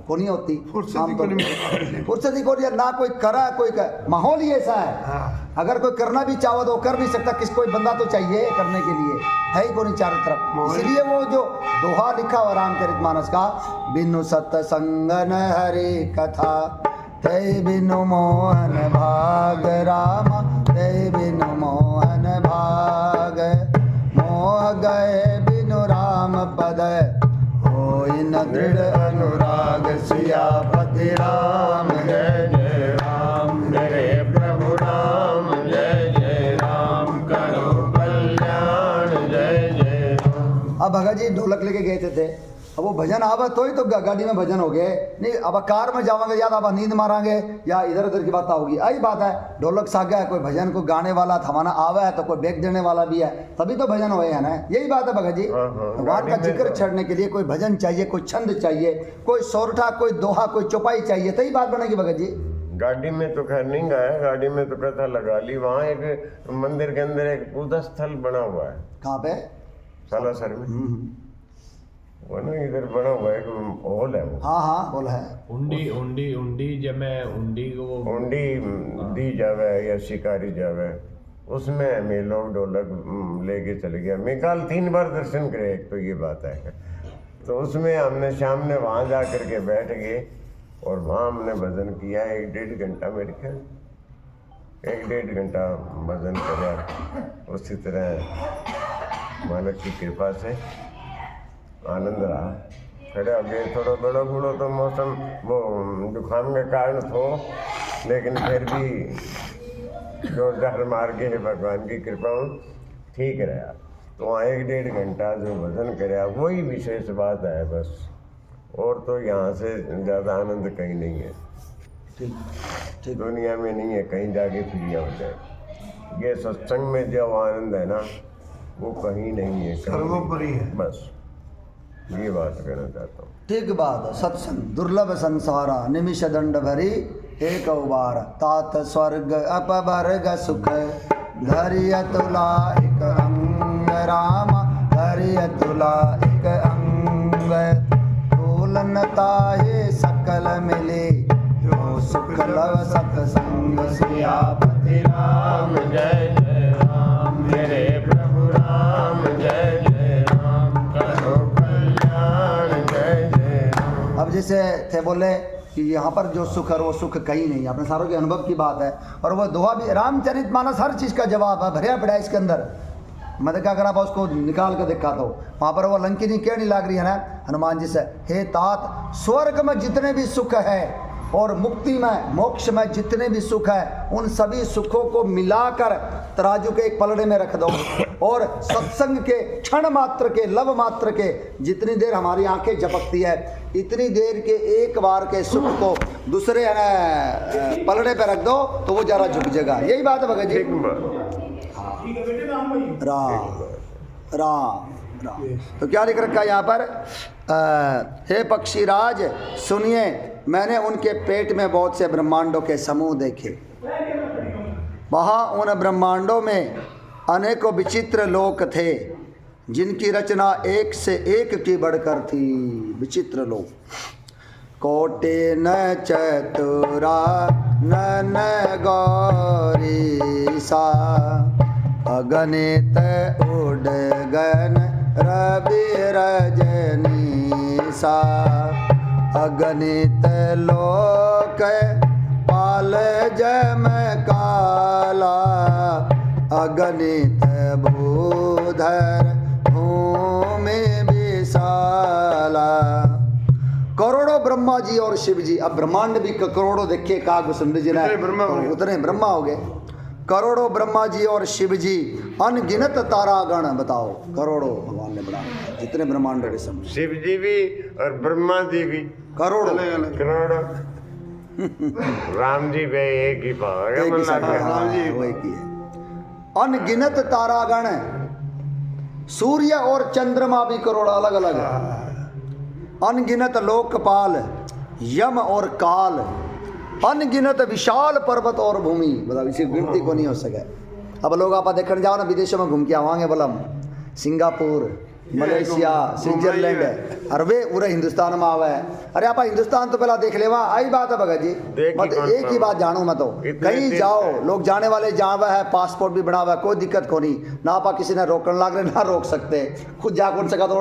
को नहीं होती, फुर्सत को नहीं। फुर्सत ही को नहीं, ना कोई करा कोई माहौल ही ऐसा है। अगर कोई करना भी चाहो तो कर नहीं सकता, किस कोई बंदा तो चाहिए करने के लिए, है ही कोई चारों तरफ। इसलिए वो जो दोहा लिखा हुआ रामचरितमानस का, बिनु सत्संग न हरे कथा तय बिनु मोहन भाग रामा, तय बिनु मोहन भाग मोह गए बिनु राम पद होई न दृढ़ अनुराग। सियापति राम जय जय राम, मेरे प्रभु राम जय जय राम, करो कल्याण जय जय राम। अब भगत जी ढोलक लेके गए थे, अब वो भजन आवा तो ही तो गाड़ी में भजन हो गए, नहीं अब कार में जावांगे या अब नींद मारांगे या इधर उधर की बात होगी। आई बात है, ढोलक सागा है, कोई भजन को गाने वाला थमाना आवा है तो कोई बेग देने वाला भी है, तभी तो भजन हुए है ना। यही बात है भगत जी, भगवान का जिक्र छड़ने के लिए कोई भजन चाहिए, कोई छंद चाहिए, कोई सोरठा, कोई दोहा, कोई चौपाई चाहिए, तभी बात बनेगी भगत जी। गाड़ी में तो खैर नहीं गया, गाड़ी में तो कथा लगा ली। वहाँ एक मंदिर के अंदर एक पूजा स्थल बना हुआ है। कहाँ पे? सालासर में वो ना इधर बना हुआ है, एक हॉल है वो। हाँ हाँ बोल है। उंडी उंडी उंडी जब मैं उंडी को वो हुंडी दी जावे या शिकारी जावे, उसमें हमें लोग ढोलक लेके चले गया। मैं कल 3 बार दर्शन करे, एक तो ये बात है। तो उसमें हमने शाम ने वहाँ जा करके बैठ गए और वहाँ हमने भजन किया 1-1.5 घंटा, मेरे ख्याल 1-1.5 घंटा भजन करा। उसी तरह मालिक की कृपा से आनंद रहा। खड़े आगे थोड़ा बड़ा बूढ़ो तो मौसम वो जुकाम के कारण हो, लेकिन फिर भी जोरदार मार के भगवान की कृपा ठीक रहा। तो वहाँ 1-1.5 घंटा जो भजन कराया वही विशेष बात है बस, और तो यहाँ से ज़्यादा आनंद कहीं नहीं है। ठीक ठीक। दुनिया में नहीं है, कहीं जाके फिर हो जाए। ये सत्संग में जो आनंद है ना वो कहीं नहीं है, सर्वोपरि है। बस ये बात कहना चाहता हूँ। ठीक बात है। सत्संग दुर्लभ संसारा, निमिष दंड भरी एक उबार, तात स्वर्ग अपवर्ग सुख धरिय तुला एक अंग रामा, धरिय तुला एक अंग तोलनता हे सकल मिले, जो सुख लव सत्संग सियापति राम जय जय राम, मेरे प्रभु राम जय जय राम, करो कल्याण जय जय राम। अब जैसे थे बोले कि यहाँ पर जो सुख है वो सुख कहीं नहीं, अपने सारों के अनुभव की बात है। और वो दोहा भी रामचरितमानस हर चीज़ का जवाब है, भरिया पड़ा है इसके अंदर। मैं क्या करा उसको निकाल कर देखा तो वहाँ पर वो लंकिनी क्यों नहीं लाग रही है ना हनुमान जी से, हे तात स्वर्ग में जितने भी सुख है और मुक्ति में, मोक्ष में जितने भी सुख है उन सभी सुखों को मिलाकर तराजू के एक पलड़े में रख दो। और सत्संग के क्षण मात्र के, लव मात्र के, जितनी देर हमारी आंखें झपकती है इतनी देर के एक बार के सुख को दूसरे पलड़े पे रख दो तो वो जरा झुक जाएगा। यही बात है भगत जी। राम राम राम। तो क्या लिख रखा है यहाँ पर? हे पक्षीराज सुनिए, मैंने उनके पेट में बहुत से ब्रह्मांडों के समूह देखे। वहाँ उन ब्रह्मांडों में अनेकों विचित्र लोक थे जिनकी रचना एक से एक की बढ़कर थी। विचित्र लोक। कोटे न चतुरा नन गौरी सा, अगणित उडगन रवि रजनी सा, अगणित लोक पाल जम काला, अगणित भूधर भूमि विशाला। करोड़ों ब्रह्मा जी और शिव जी। अब ब्रह्मांड भी करोड़ों देखे काग सुंदर जी ने, उतने ब्रह्मा हो गए। करोड़ों ब्रह्मा जी और शिव जी, अनगिनत तारागण। बताओ, करोड़ों भगवान ने बनाया जितने ब्रह्मांडों के समूह। शिव जी भी और ब्रह्मा जी भी करोड़ों करोड़ों। राम जी वे एक ही पावर एक ही साथ, हाँ, वो एक ही है। अनगिनत तारागण, सूर्य और चंद्रमा भी करोड़ अलग अलग है। अनगिनत लोकपाल, यम और काल, अनगिनत विशाल पर्वत और भूमि। मतलब इसी गिनती को नहीं हो सके। अब लोग आप देखने जाओ ना, विदेशों में घूम के आवांगे, बोलम सिंगापुर, मलेशिया, स्विट्जरलैंड, और वे पूरे हिंदुस्तान में आवे। अरे आप हिंदुस्तान तो पहला देख ले, वहाँ आई बात है भगत जी। मत एक ही बात जानू मैं तो, कहीं जाओ लोग जाने वाले जावे है, पासपोर्ट भी बना हुआ है, कोई दिक्कत को नहीं ना। आप किसी ने रोकने लग रहे ना रोक सकते, खुद जा कौन सका तो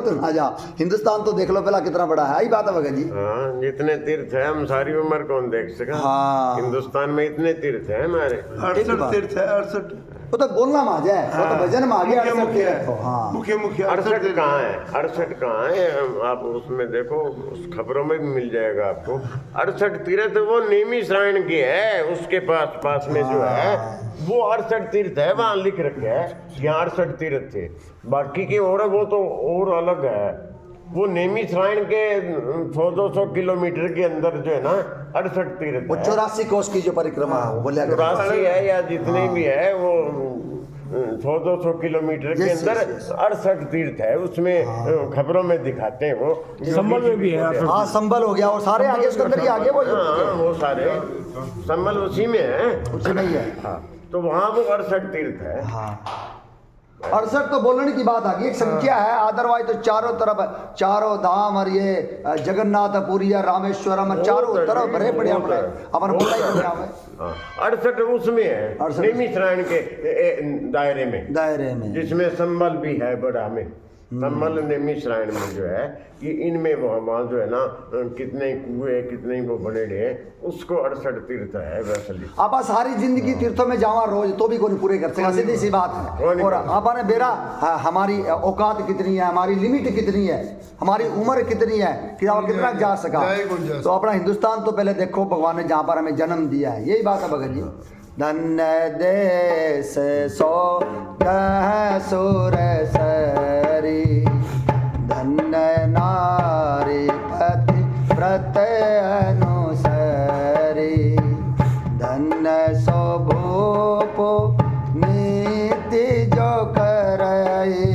तो ना जा। हिंदुस्तान तो देख लो पहला कितना बड़ा है। आई बात है भगत जी। हाँ, जितने तीर्थ है हम सारी उम्र कौन देख सका। हाँ, हिंदुस्तान में इतने तीर्थ है हमारे। 68 तीर्थ है, 68। वो तो बोलना में आ जाए, वो तो भजन में आ गया। हाँ, मुख्य 68 कहाँ है? 68 कहाँ है? आप उसमें देखो, उस खबरों में भी मिल जाएगा आपको। 68 तीर्थ वो नेमी श्राइन की है, उसके पास में जो है वो 68 तीर्थ है, वहाँ लिख रखे है यहाँ 68 तीर्थ थे। बाकी की और वो तो और अलग है। वो नेमी श्राइन के 100-200 किलोमीटर के अंदर जो है ना 68 तीर्थ वो है। 84 कोस की जो परिक्रमा है वो बोलिया 84 है या जितने भी है, वो 100-200 किलोमीटर के अंदर 68 तीर्थ है। उसमें खबरों में दिखाते हैं वो। संबल में भी है। हाँ, संबल हो गया और सारे आगे उसके अंदर ही आगे वो हाँ, वो सारे संबल उसी में है, उसी में ही है। हाँ, तो वहाँ वो 68 तीर्थ है। हाँ, 68 तो बोलने की बात आ गई, एक संख्या है। अदरवाइज तो चारों तरफ चारों धाम और ये जगन्नाथ पुरी, रामेश्वरम, चारों तरफ भरे पड़े अपने अपन बोला ही बढ़िया में। 68 उसमें है, 68 नेमी श्राइन के दायरे में, जिसमें संबल भी है बड़ा में। संबल नेमी श्राइन में जो है कि इनमें वहाँ जो है ना कितने कुएं कितने वो बने रहे, उसको 68 तीर्थ है। वैसे आप सारी जिंदगी तीर्थों में जावा रोज तो भी कोई पूरे कर सका, सीधी सी बात है। और आपने बेरा हमारी औकात कितनी है, हमारी लिमिट कितनी है, हमारी उम्र कितनी है कि आप कितना जा सका। तो अपना हिंदुस्तान तो पहले देखो भगवान ने जहाँ पर हमें जन्म दिया है। यही बात है भगत जी। धन्य देश सो कह सुर सरी, धन्य नारी पति व्रत अनुसरी, धन्य सो भूपो नीति जो करई,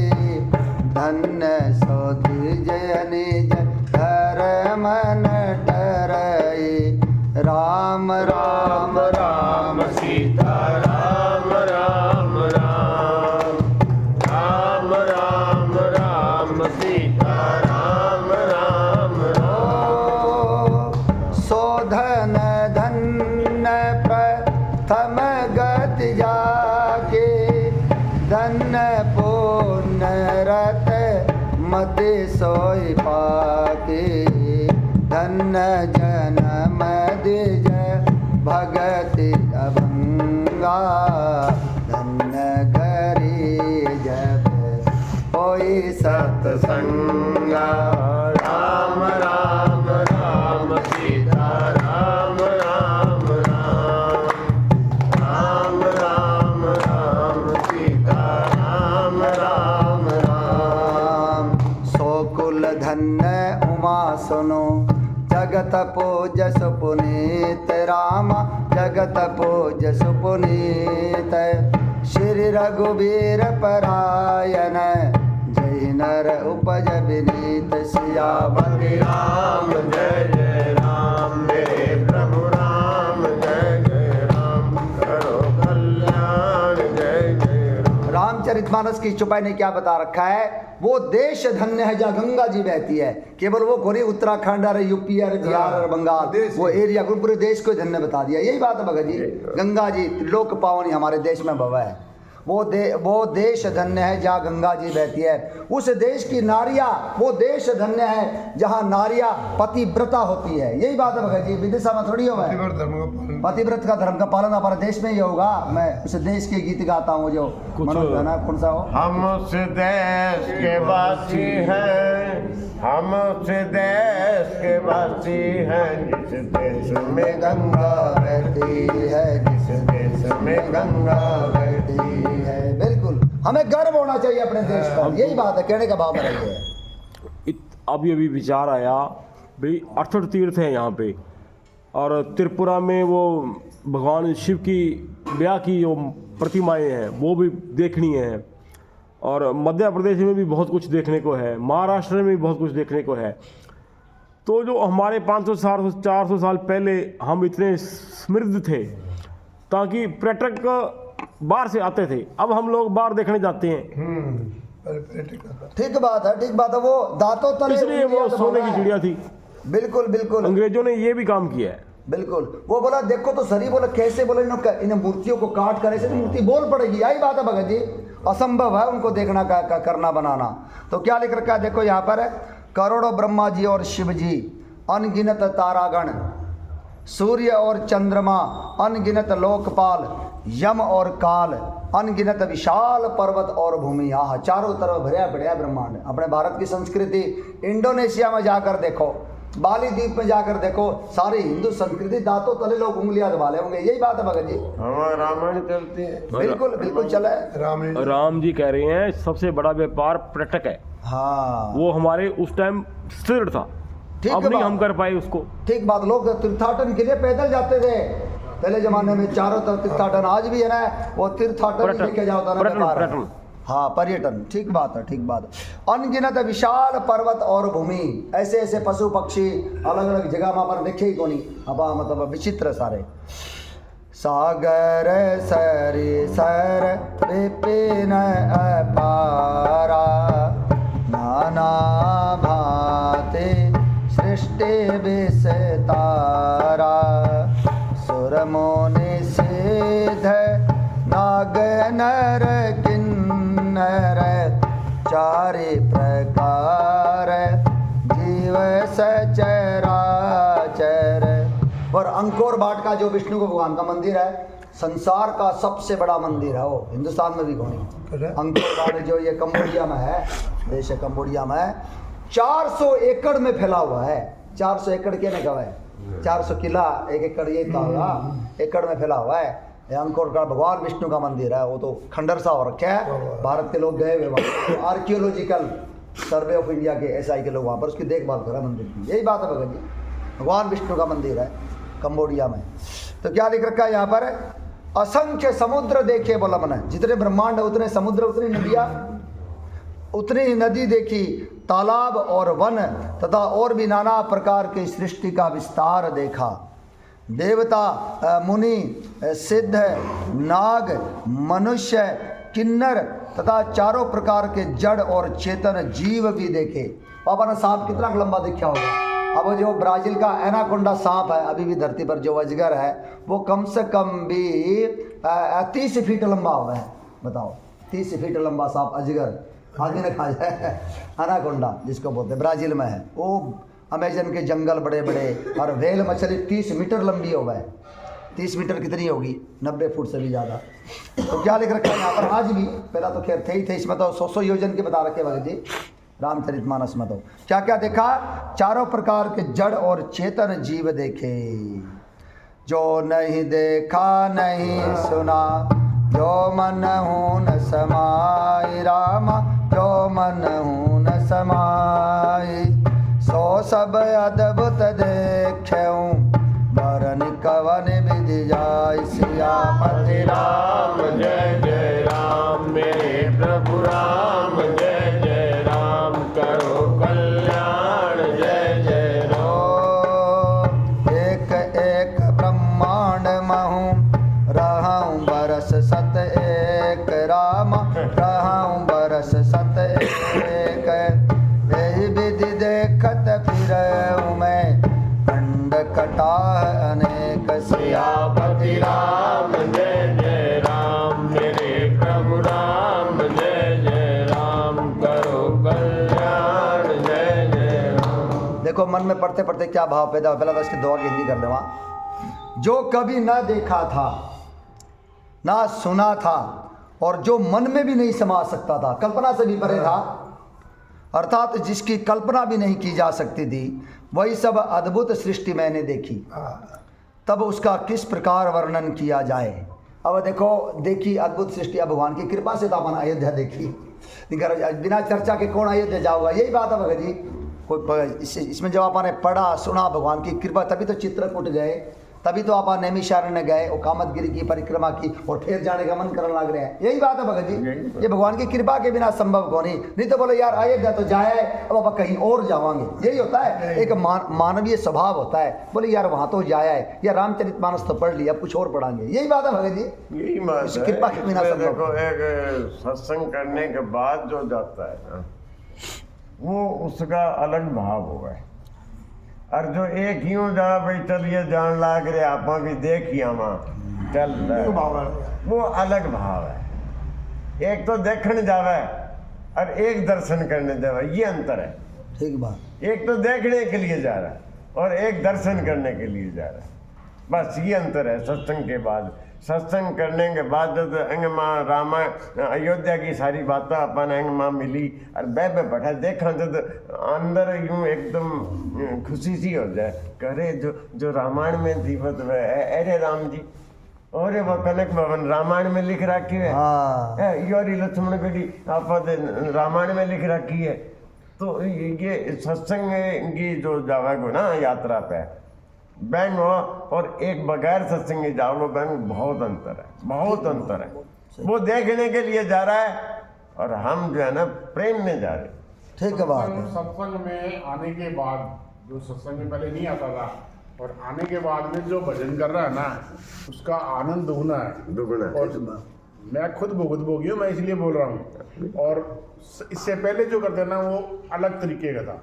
धन्य सो द्विज निज धर्म न डरई। राम राम राम सीता राम राम राम, राम राम राम सीता राम राम राम। शोधन धन्य प्रथम गति जाके, धन्य पुण्य रत मति सोई पाके, धन्य जन्म द्विज भगति अभंगा, धन्य करी जब कोई सत्संगा। राम राम राम सीता राम जसु पुनीत राम जगत पूजसु पुनीत श्री रघुबीर परायण जय नर उपज विनीत सियावर राम जय जय राम मेरे प्रभु राम जय जय राम करो कल्याण जय जय राम। रामचरितमानस की चौपाई ने क्या बता रखा है? वो देश धन्य है जहाँ गंगा जी बहती है। केवल वो कोरी उत्तराखंड और यूपी और बिहार और बंगाल वो एरिया को पूरे देश को धन्य बता दिया। यही बात है भगत जी। गंगा जी त्रिलोक पावनी हमारे देश में भवा है। वो देश धन्य है जहाँ गंगा जी बहती है। उस देश की नारियाँ, वो देश धन्य है जहाँ नारियाँ पतिव्रता होती है। यही बात है भगत जी। विदिशा में थोड़ी होगा पतिव्रत का धर्म का पालन हमारे देश में ही होगा। मैं उस देश के गीत गाता हूँ जो मनोज है ना, कौन सा हो? हम उस देश के वासी हैं, हम उस देश के वासी हैं जिस देश में गंगा बहती है, जिस देश में गंगा बहती है। बिल्कुल हमें गर्व होना चाहिए अपने देश पर। यही बात है, कहने का भाव में रही है। अभी अभी विचार आया भाई 68 तीर्थ हैं यहाँ पे, और त्रिपुरा में वो भगवान शिव की ब्याह की जो प्रतिमाएं हैं वो भी देखनी है, और मध्य प्रदेश में भी बहुत कुछ देखने को है, महाराष्ट्र में भी बहुत कुछ देखने को है। तो जो हमारे 500-400 साल पहले हम इतने समृद्ध थे ताकि पर्यटक बाहर से आते थे, अब हम लोग बाहर देखने जाते हैं। ठीक बात है, ठीक बात है। वो दांतों तले इसलिए वो सोने की चिड़िया थी। बिल्कुल बिल्कुल अंग्रेजों ने ये भी काम किया है। बिल्कुल। वो बोला देखो तो सही, बोला कैसे, बोले इन मूर्तियों को काट कर ऐसे तो मूर्ति बोल पड़ेगी। यही बात है भगत जी। असंभव है उनको देखना का करना बनाना। तो क्या लिख रखा है देखो यहाँ पर, करोड़ों ब्रह्मा जी और शिव जी, अनगिनत तारागण, सूर्य और चंद्रमा, अनगिनत लोकपाल, यम और काल, अनगिनत विशाल पर्वत और भूमि। यहाँ चारों तरफ भरिया बढ़िया ब्रह्मांड। अपने भारत की संस्कृति इंडोनेशिया में जाकर देखो, बाली द्वीप में जाकर देखो, सारी हिंदू संस्कृति दांतों तले लोग उंगलियां दबाले होंगे। यही बात है भगत जी। हमारा रामायण चलती है। बिल्कुल बिल्कुल चला है। राम जी कह रहे हैं सबसे बड़ा व्यापार पर्यटक है। हाँ वो हमारे उस टाइम स्थिर था, अब नहीं हम कर पाए उसको। ठीक बात। लोग तीर्थाटन के लिए पैदल जाते थे पहले जमाने में, चारों तरफ तीर्थाटन। आज भी है ना, वो तीर्थाटन लेके जाओ पर्यटन। हाँ पर्यटन, ठीक बात है, ठीक बात है। अनगिनत विशाल पर्वत और भूमि, ऐसे ऐसे पशु पक्षी अलग अलग जगह वहाँ पर देखे ही कोनी। अब मतलब विचित्र सारे। सागर सरी सर विपिन अपारा, नाना भांति सृष्टि विस्तारा, सुर मुनि सिद्ध नाग नर किन्नर, चारि प्रकार जीव सचराचर। और अंकोर वाट का जो विष्णु को भगवान का मंदिर है, संसार का सबसे बड़ा मंदिर है वो, हिंदुस्तान में भी कोई। अंकोर वाट जो ये कंबोडिया में है, देश है कंबोडिया में, 400 एकड़ में फैला हुआ है। 400 एकड़ क्या कहा है? 400 किला, 1 एकड़ ये था होगा, एकड़ में फैला हुआ है। अंकोर का भगवान विष्णु का मंदिर है। वो तो खंडर सा हो रखा है, भारत के लोग गए हुए वहाँ, आर्कियोलॉजिकल सर्वे ऑफ इंडिया के SI के लोग वहाँ पर उसकी देखभाल करा मंदिर की। यही बात है भगत जी। भगवान विष्णु का मंदिर है कंबोडिया में। तो क्या लिख रखा है यहाँ पर, असंख्य समुद्र देखे बोला मैंने। जितने ब्रह्मांड है उतने समुद्र, उतनी नदियाँ, उतनी ही नदी देखी, तालाब और वन तथा और भी नाना प्रकार की सृष्टि का विस्तार देखा। देवता, मुनि, सिद्ध, नाग, मनुष्य, किन्नर तथा चारों प्रकार के जड़ और चेतन जीव भी देखे। पापा ने सांप कितना लंबा देखा होगा। अब जो ब्राज़ील का एनाकोंडा सांप है अभी भी धरती पर, जो अजगर है, वो कम से कम भी 30 फीट लंबा हुआ है। बताओ, 30 फीट लंबा सांप अजगर आदमी ने खा जाए। एनाकोंडा जिसको बोलते हैं, ब्राज़ील में है वो। अमेजन के जंगल बड़े बड़े, और व्हेल मछली 30 मीटर लंबी हो गए। 30 मीटर कितनी होगी? 90 फुट से भी ज़्यादा। तो क्या लिख रखा है यहाँ पर? आज भी, पहला तो खैर थे ही थे, इसमें तो 100 योजन के बता रखे भगत जी रामचरितमानस में। तो क्या क्या देखा? चारों प्रकार के जड़ और चेतन जीव देखे। जो नहीं देखा नहीं सुना, जो मन हूँ न समाई रामा, जो मन हूँ न समाई, सो सब अद्भुत देखूं, कवन विधि जाय सियापति राम जय जय राम, मेरे प्रभु राम जय जय राम, करो कल्याण जय जय राम। एक एक ब्रह्मांड महूँ रहूं बरस सत एक राम, रहूं बरस सत एक, यही विधि देखत फिरऊं मैं, खंड कटाह अनेक सियापति राम जय जय राम, मेरे प्रभु राम जय जय राम, करो कल्याण जय जय राम। देखो मन में पढ़ते पढ़ते क्या भाव पैदा हुआ। पहला तो इसकी दुआ की हिंदी कर देवा। जो कभी न देखा था, ना सुना था, और जो मन में भी नहीं समा सकता था, कल्पना से भी परे था, अर्थात जिसकी कल्पना भी नहीं की जा सकती थी, वही सब अद्भुत सृष्टि मैंने देखी। तब उसका किस प्रकार वर्णन किया जाए। अब देखो, देखी अद्भुत सृष्टि, अब भगवान की कृपा से तो अपन अयोध्या देखी, बिना चर्चा के कौन अयोध्या जाऊंगा। यही बात है भगत जी। कोई इसमें जब आपने पढ़ा सुना भगवान की कृपा, तभी तो चित्रकूट गए, तभी तो आप नैमिषारण्य गए, और कामतगिरी की परिक्रमा की, और फिर जाने का मन करने लग रहे हैं। यही बात है भगत जी, ये भगवान की कृपा के बिना संभव को नहीं तो बोले यार अयोध्या तो जाए, अब आप कहीं और जावांगे। यही होता है, एक मानवीय स्वभाव होता है, बोले यार वहाँ तो जाए, या रामचरितमानस तो पढ़ लिया, अब कुछ और पढ़ाएंगे। यही बात है भगत जी, यही बात है। कृपा के बिना संभव। देखो, एक सत्संग करने के बाद जो जाता है ना, वो उसका अलग भाव होगा। और जो एक यूं जा भाई चलिए जान लाग रहे आप भी देखिए वहाँ चल रहे, वो अलग भाव है। एक तो देखने जावे और एक दर्शन करने जावे, ये अंतर है। ठीक बात। एक तो देखने के लिए जा रहा है और एक दर्शन करने के लिए जा रहा है, बस ये अंतर है। सत्संग के बाद, सत्संग करने के बाद जब अंग माँ रामायण अयोध्या की सारी बातें अपन अंग माँ मिली और बह बैठा देखा, जब अंदर यूं एकदम खुशी सी हो जाए, करे जो रामायण में थी वो तो अरे राम जी, और वो कनक भवन रामायण में लिख रखी है, योरी लक्ष्मण बेटी आप रामायण में लिख रखी है। तो ये सत्संग की जो जावेगो ना यात्रा पे बैंक हो और एक बगैर सत्संगी जाओ, वो बैंक बहुत अंतर है, बहुत अंतर है। वो देखने के लिए जा रहा है और हम जो है ना प्रेम में जा रहे। ठीक है बात। सत्संग में आने के बाद, जो सत्संग में पहले नहीं आता था, और आने के बाद में जो भजन कर रहा है ना, उसका आनंद दुगना है, दुगना। और मैं खुद भोगी हूँ, मैं इसलिए बोल रहा हूँ। और इससे पहले जो करते हैं ना, वो अलग तरीके का था,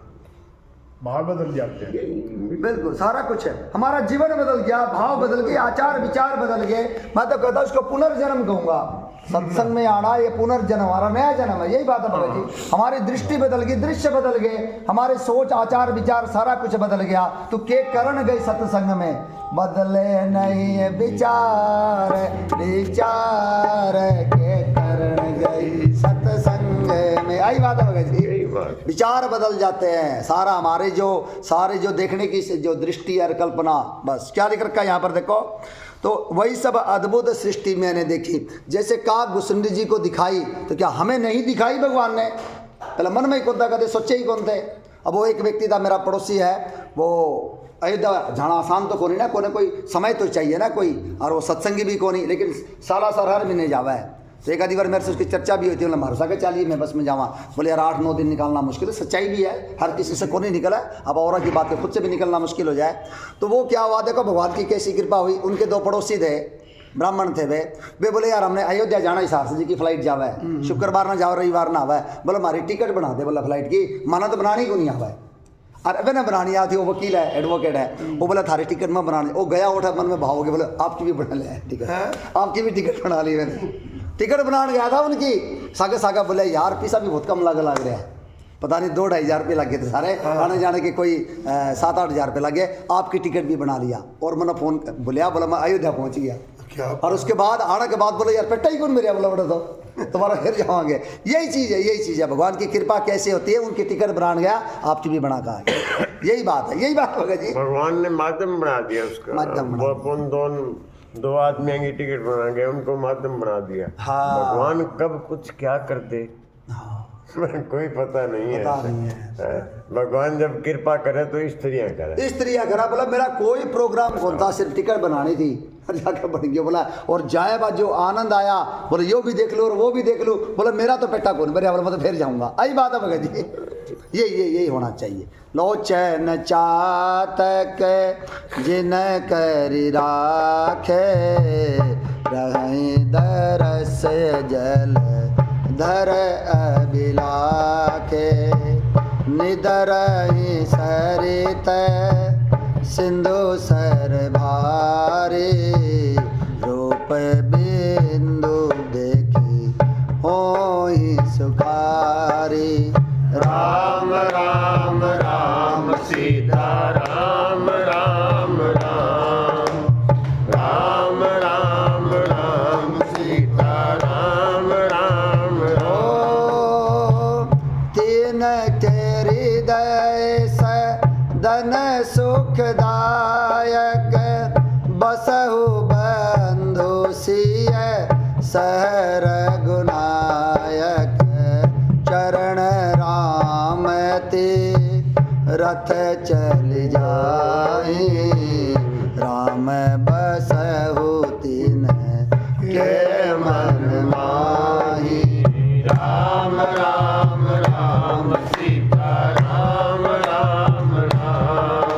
भाव बदल जाते हैं। बिल्कुल, सारा कुछ है। हमारा जीवन बदल गया, भाव बदल गए, आचार विचार बदल गए। मैं तो कहता हूँ उसको पुनर्जन्म कहूंगा। सत्संग में आना ये पुनर्जन्म, हमारा नया जन्म है। यही बात है भगत जी, हमारी दृष्टि बदल गई, दृश्य बदल गए, हमारे सोच आचार विचार सारा कुछ बदल गया। तो के करण गई सत्संग में, बदले नहीं विचार, विचार के करण गई सत्संग में। आई बात है भगत जी, विचार बदल जाते हैं। सारा हमारे सारे जो देखने की जो दृष्टि और कल्पना, बस क्या लिख रखा है यहाँ पर देखो। तो वही सब अद्भुत सृष्टि मैंने देखी, जैसे काग गुसुंडी जी को दिखाई, तो क्या हमें नहीं दिखाई भगवान ने? पहले मन में ही कौन था, कहते सोचे ही कौन थे। अब वो एक व्यक्ति था, मेरा पड़ोसी है, वो अयोध्या जाना आसान तो कोनी ना, कोई समय तो चाहिए ना कोई, और वो सत्संगी भी कोनी, लेकिन साला सरहर भी नहीं जावा है। तो एक आधी बार मेरे से उसकी चर्चा भी होती है, बोला भरोसा के चलिए मैं बस में जावा। बोले यार 8-9 दिन निकालना मुश्किल है, सच्चाई भी है, हर किसी से को नहीं निकला। अब और की बात है, खुद से भी निकलना मुश्किल हो जाए। तो वो क्या हुआ, देखो भगवान की कैसी कृपा हुई। उनके 2 पड़ोसी थे, ब्राह्मण थे वे बोले यार हमने अयोध्या जाना है, हिसार से जी की फ्लाइट जावा है, शुक्रवार ना जाओ रविवार ना आवा है। बोले हमारी टिकट बना दे, बोला फ्लाइट की, माना तो बनानी को नहीं आवा है। अरे ना बनानी आती, वो वकील है, एडवोकेट है, वो बोला थारी टिकट में बनाने। वो गया उठा, मन में भाव हो गया, बोले आपकी भी बना ले टिकट, आपकी भी टिकट बना ली मैंने। टिकट बनाने गया था उनकी, सागा बोले यार पैसा भी बहुत कम लग रहा है, पता नहीं 2-2.5 हज़ार रुपये लगे थे सारे, आने जाने के कोई 7-8 हज़ार रुपये लगे। आपकी टिकट भी बना लिया। और मैंने फ़ोन बोलिया, बोला मैं अयोध्या पहुँच गया। और उसके बाद आने के बाद बोले यार पेट्टा ही कौन मेरे, बोला बड़ा तो तुम्हारा फिर जाओगे। यही चीज़ है भगवान की कृपा कैसे होती है। उनकी टिकट बनाने गया, आपकी भी बना का, यही बात है होगा जी। भगवान ने माध्यम बना दिया उसका, माध्यम वो अपन 2 आदमी की टिकट बना गए, उनको माध्यम बना दिया। हाँ। भगवान कब कुछ क्या करते, कोई पता नहीं पता है, नहीं है। भगवान जब कृपा करे तो स्त्रियां करे। स्त्री करा बोला मेरा कोई प्रोग्राम कौन था, सिर्फ टिकट बनानी थी, जाकर बन गया बोला। और जाए बाद जो आनंद आया बोले यो भी देख लो और वो भी देख लो, बोला मेरा तो पेटा कौन मेरे, बोला मैं तो फिर जाऊंगा। आई बात है भगत जी, यही होना चाहिए। लो चैन चातक जिन करि राखे, रहि दरस जल धर अभिलाखे, निदरहि सरित सिंधु सर भारी, रूप बिंदु देखी होई सुखारी। राम राम राम सीता राम राम राम, राम राम राम सीता राम राम ओ तीन के हृदय सदन सुखदायक, बसहु बंधु सिय सहर गुनायक, चरण राम ते रथ चल जाए, राम बसहु तिन के मन माही। राम राम राम सीता राम राम राम,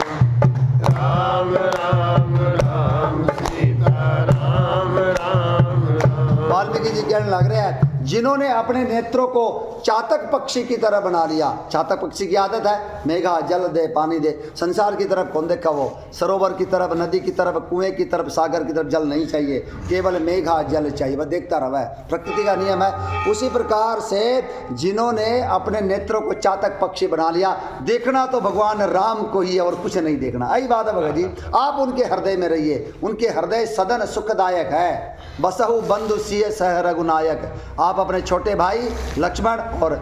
राम राम राम सीता राम राम राम। वाल्मीकि जी कहने लग रहे हैं जिन्होंने अपने नेत्रों को चातक पक्षी की तरह बना लिया। चातक पक्षी की आदत है मेघा जल दे पानी दे, संसार की तरफ कौन देखा वो, सरोवर की तरफ, नदी की तरफ, कुएं की तरफ, सागर की तरफ जल नहीं चाहिए, केवल मेघा जल चाहिए, वह देखता रहा है, प्रकृति का नियम है। उसी प्रकार से जिन्होंने अपने नेत्रों को चातक पक्षी बना लिया, देखना तो भगवान राम को ही है और कुछ नहीं देखना। आई बात है भगत जी, आप उनके हृदय में रहिए, उनके हृदय सदन सुखदायक है, बसहु बंधु सिय सह रघुनायक। आप अपने छोटे भाई लक्ष्मण और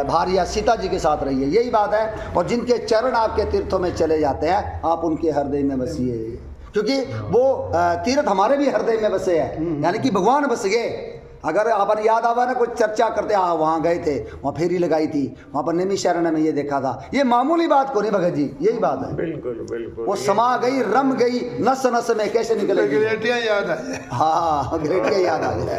भार्या सीता जी के साथ रहिए, यही बात है। और जिनके चरण आपके तीर्थों में चले जाते हैं, आप उनके हृदय में बसिए, क्योंकि वो तीर्थ हमारे भी हृदय में बसे हैं, यानी कि भगवान बस गए। अगर अपन याद आवा ना, कुछ चर्चा करते हाँ वहाँ गए थे, वहाँ फेरी लगाई थी, वहाँ पर नेमी शरण में ये देखा था, ये मामूली बात को नहीं भगत जी, यही बात है। बिल्कुल बिल्कुल, वो समा गई, रम गई, नस नस में कैसे निकलेगी। ग्रेटियाँ याद आ जाए। हाँ ग्रेटिया याद आ गया।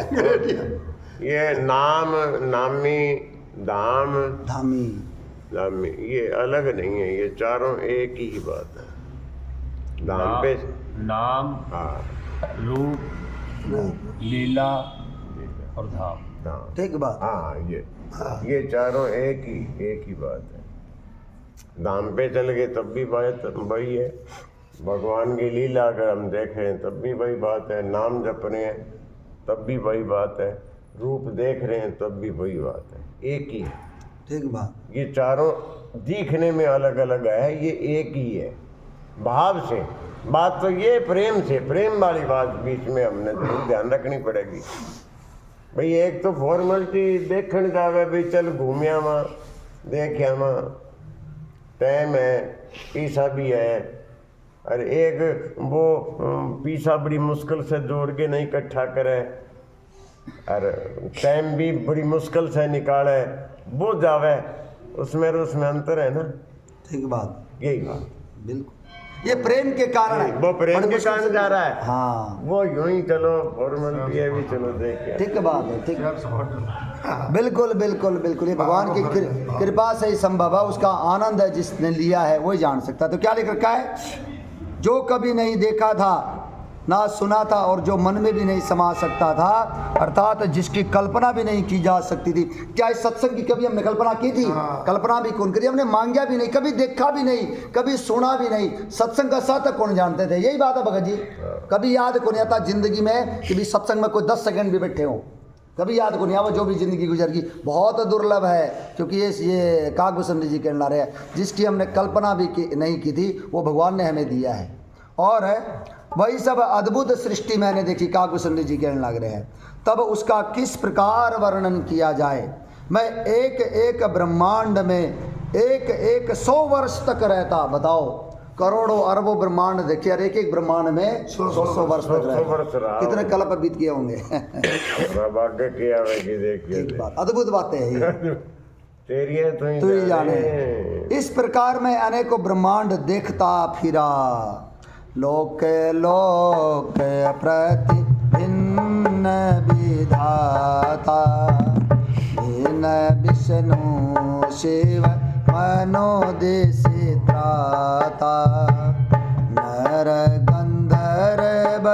ये नाम, नामी, धाम, धामी, धामी, ये अलग नहीं है, ये चारों एक ही बात है। धाम पे नाम, हाँ, रूप, लीला और धाम। धाम, ठीक बात। हाँ, ये चारों एक ही बात है। धाम पे चल गए तब भी बात वही है, भगवान की लीला अगर हम देखें तब भी वही बात है, नाम जप रहे हैं तब भी वही बात है, रूप देख रहे हैं तब भी वही बात है, एक ही है। ठीक बात। ये चारों दिखने में अलग अलग है, ये एक ही है भाव से। बात तो ये प्रेम से, प्रेम वाली बात बीच में हमने जरूर ध्यान रखनी पड़ेगी। भाई एक तो फॉर्मेलिटी देखने जावे, भाई चल घूमिया वहाँ देखिया वहाँ टाइम है, पीसा भी है, और एक वो पीसा बड़ी मुश्किल से जोड़ के नहीं इकट्ठा करे, और टाइम भी बड़ी मुश्किल से निकाले, वो जावे, उसमें अंतर है ना। ठीक बात, यही बात, बिल्कुल, ये प्रेम के कारण है, वो प्रेम के कारण जा रहा है। हाँ वो यूं ही चलो फॉर्मेलिटी है भी, चलो देखे। ठीक बात है, ठीक, बिल्कुल बिल्कुल बिल्कुल। ये भगवान की कृपा से ही संभव है, उसका आनंद है जिसने लिया है वही जान सकता है। तो क्या लिख रखा है, जो कभी नहीं देखा था ना सुना था और जो मन में भी नहीं समा सकता था, अर्थात जिसकी कल्पना भी नहीं की जा सकती थी। क्या इस सत्संग की कभी हमने कल्पना की थी? कल्पना भी कौन करी, हमने मांगा भी नहीं, कभी देखा भी नहीं, कभी सुना भी नहीं। सत्संग का साथ कौन जानते थे, यही बात है भगत जी। कभी याद को नहीं आता जिंदगी में कि भी सत्संग में कोई 10 सेकंड भी बैठे हो, कभी याद को नहीं आवा। जो भी जिंदगी गुजर गई बहुत दुर्लभ है, क्योंकि ये कागभूषण जी कहने ला रहे हैं, जिसकी हमने कल्पना भी नहीं की थी वो भगवान ने हमें दिया है। और वही सब अद्भुत सृष्टि मैंने देखी, कागभूषण जी कहने लग रहे हैं, तब उसका किस प्रकार वर्णन किया जाए। मैं एक एक ब्रह्मांड में एक एक 100 वर्ष तक रहता, बताओ, करोड़ों अरबों ब्रह्मांड देखे, और एक एक ब्रह्मांड में 100 वर्ष तक रहता, कितने कल्प बीत गए होंगे। भाग्य किया है कि देखिए, एक बात, अद्भुत बातें है ये। तेरियां तू ही जाने। इस प्रकार मैं अनेकों ब्रह्मांड देखता फिरा, लोक लोक प्रति भिन्न विधाता, भिन्न विष्णु शिव मनोदेशी त्राता, नर गंधर्व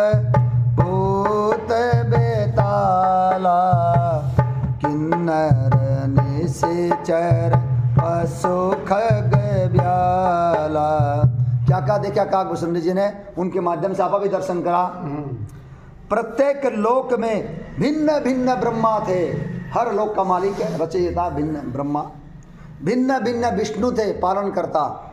भूत बेताला, किन्नर निशाचर पशु खग ब्याला। क्या कहा देखा काक भूषण जी ने, उनके माध्यम से आपा भी दर्शन करा। प्रत्येक लोक में भिन्न भिन्न ब्रह्मा थे, हर लोक का मालिक है रचयिता भिन्न ब्रह्मा, भिन्न भिन्न विष्णु थे पालन करता,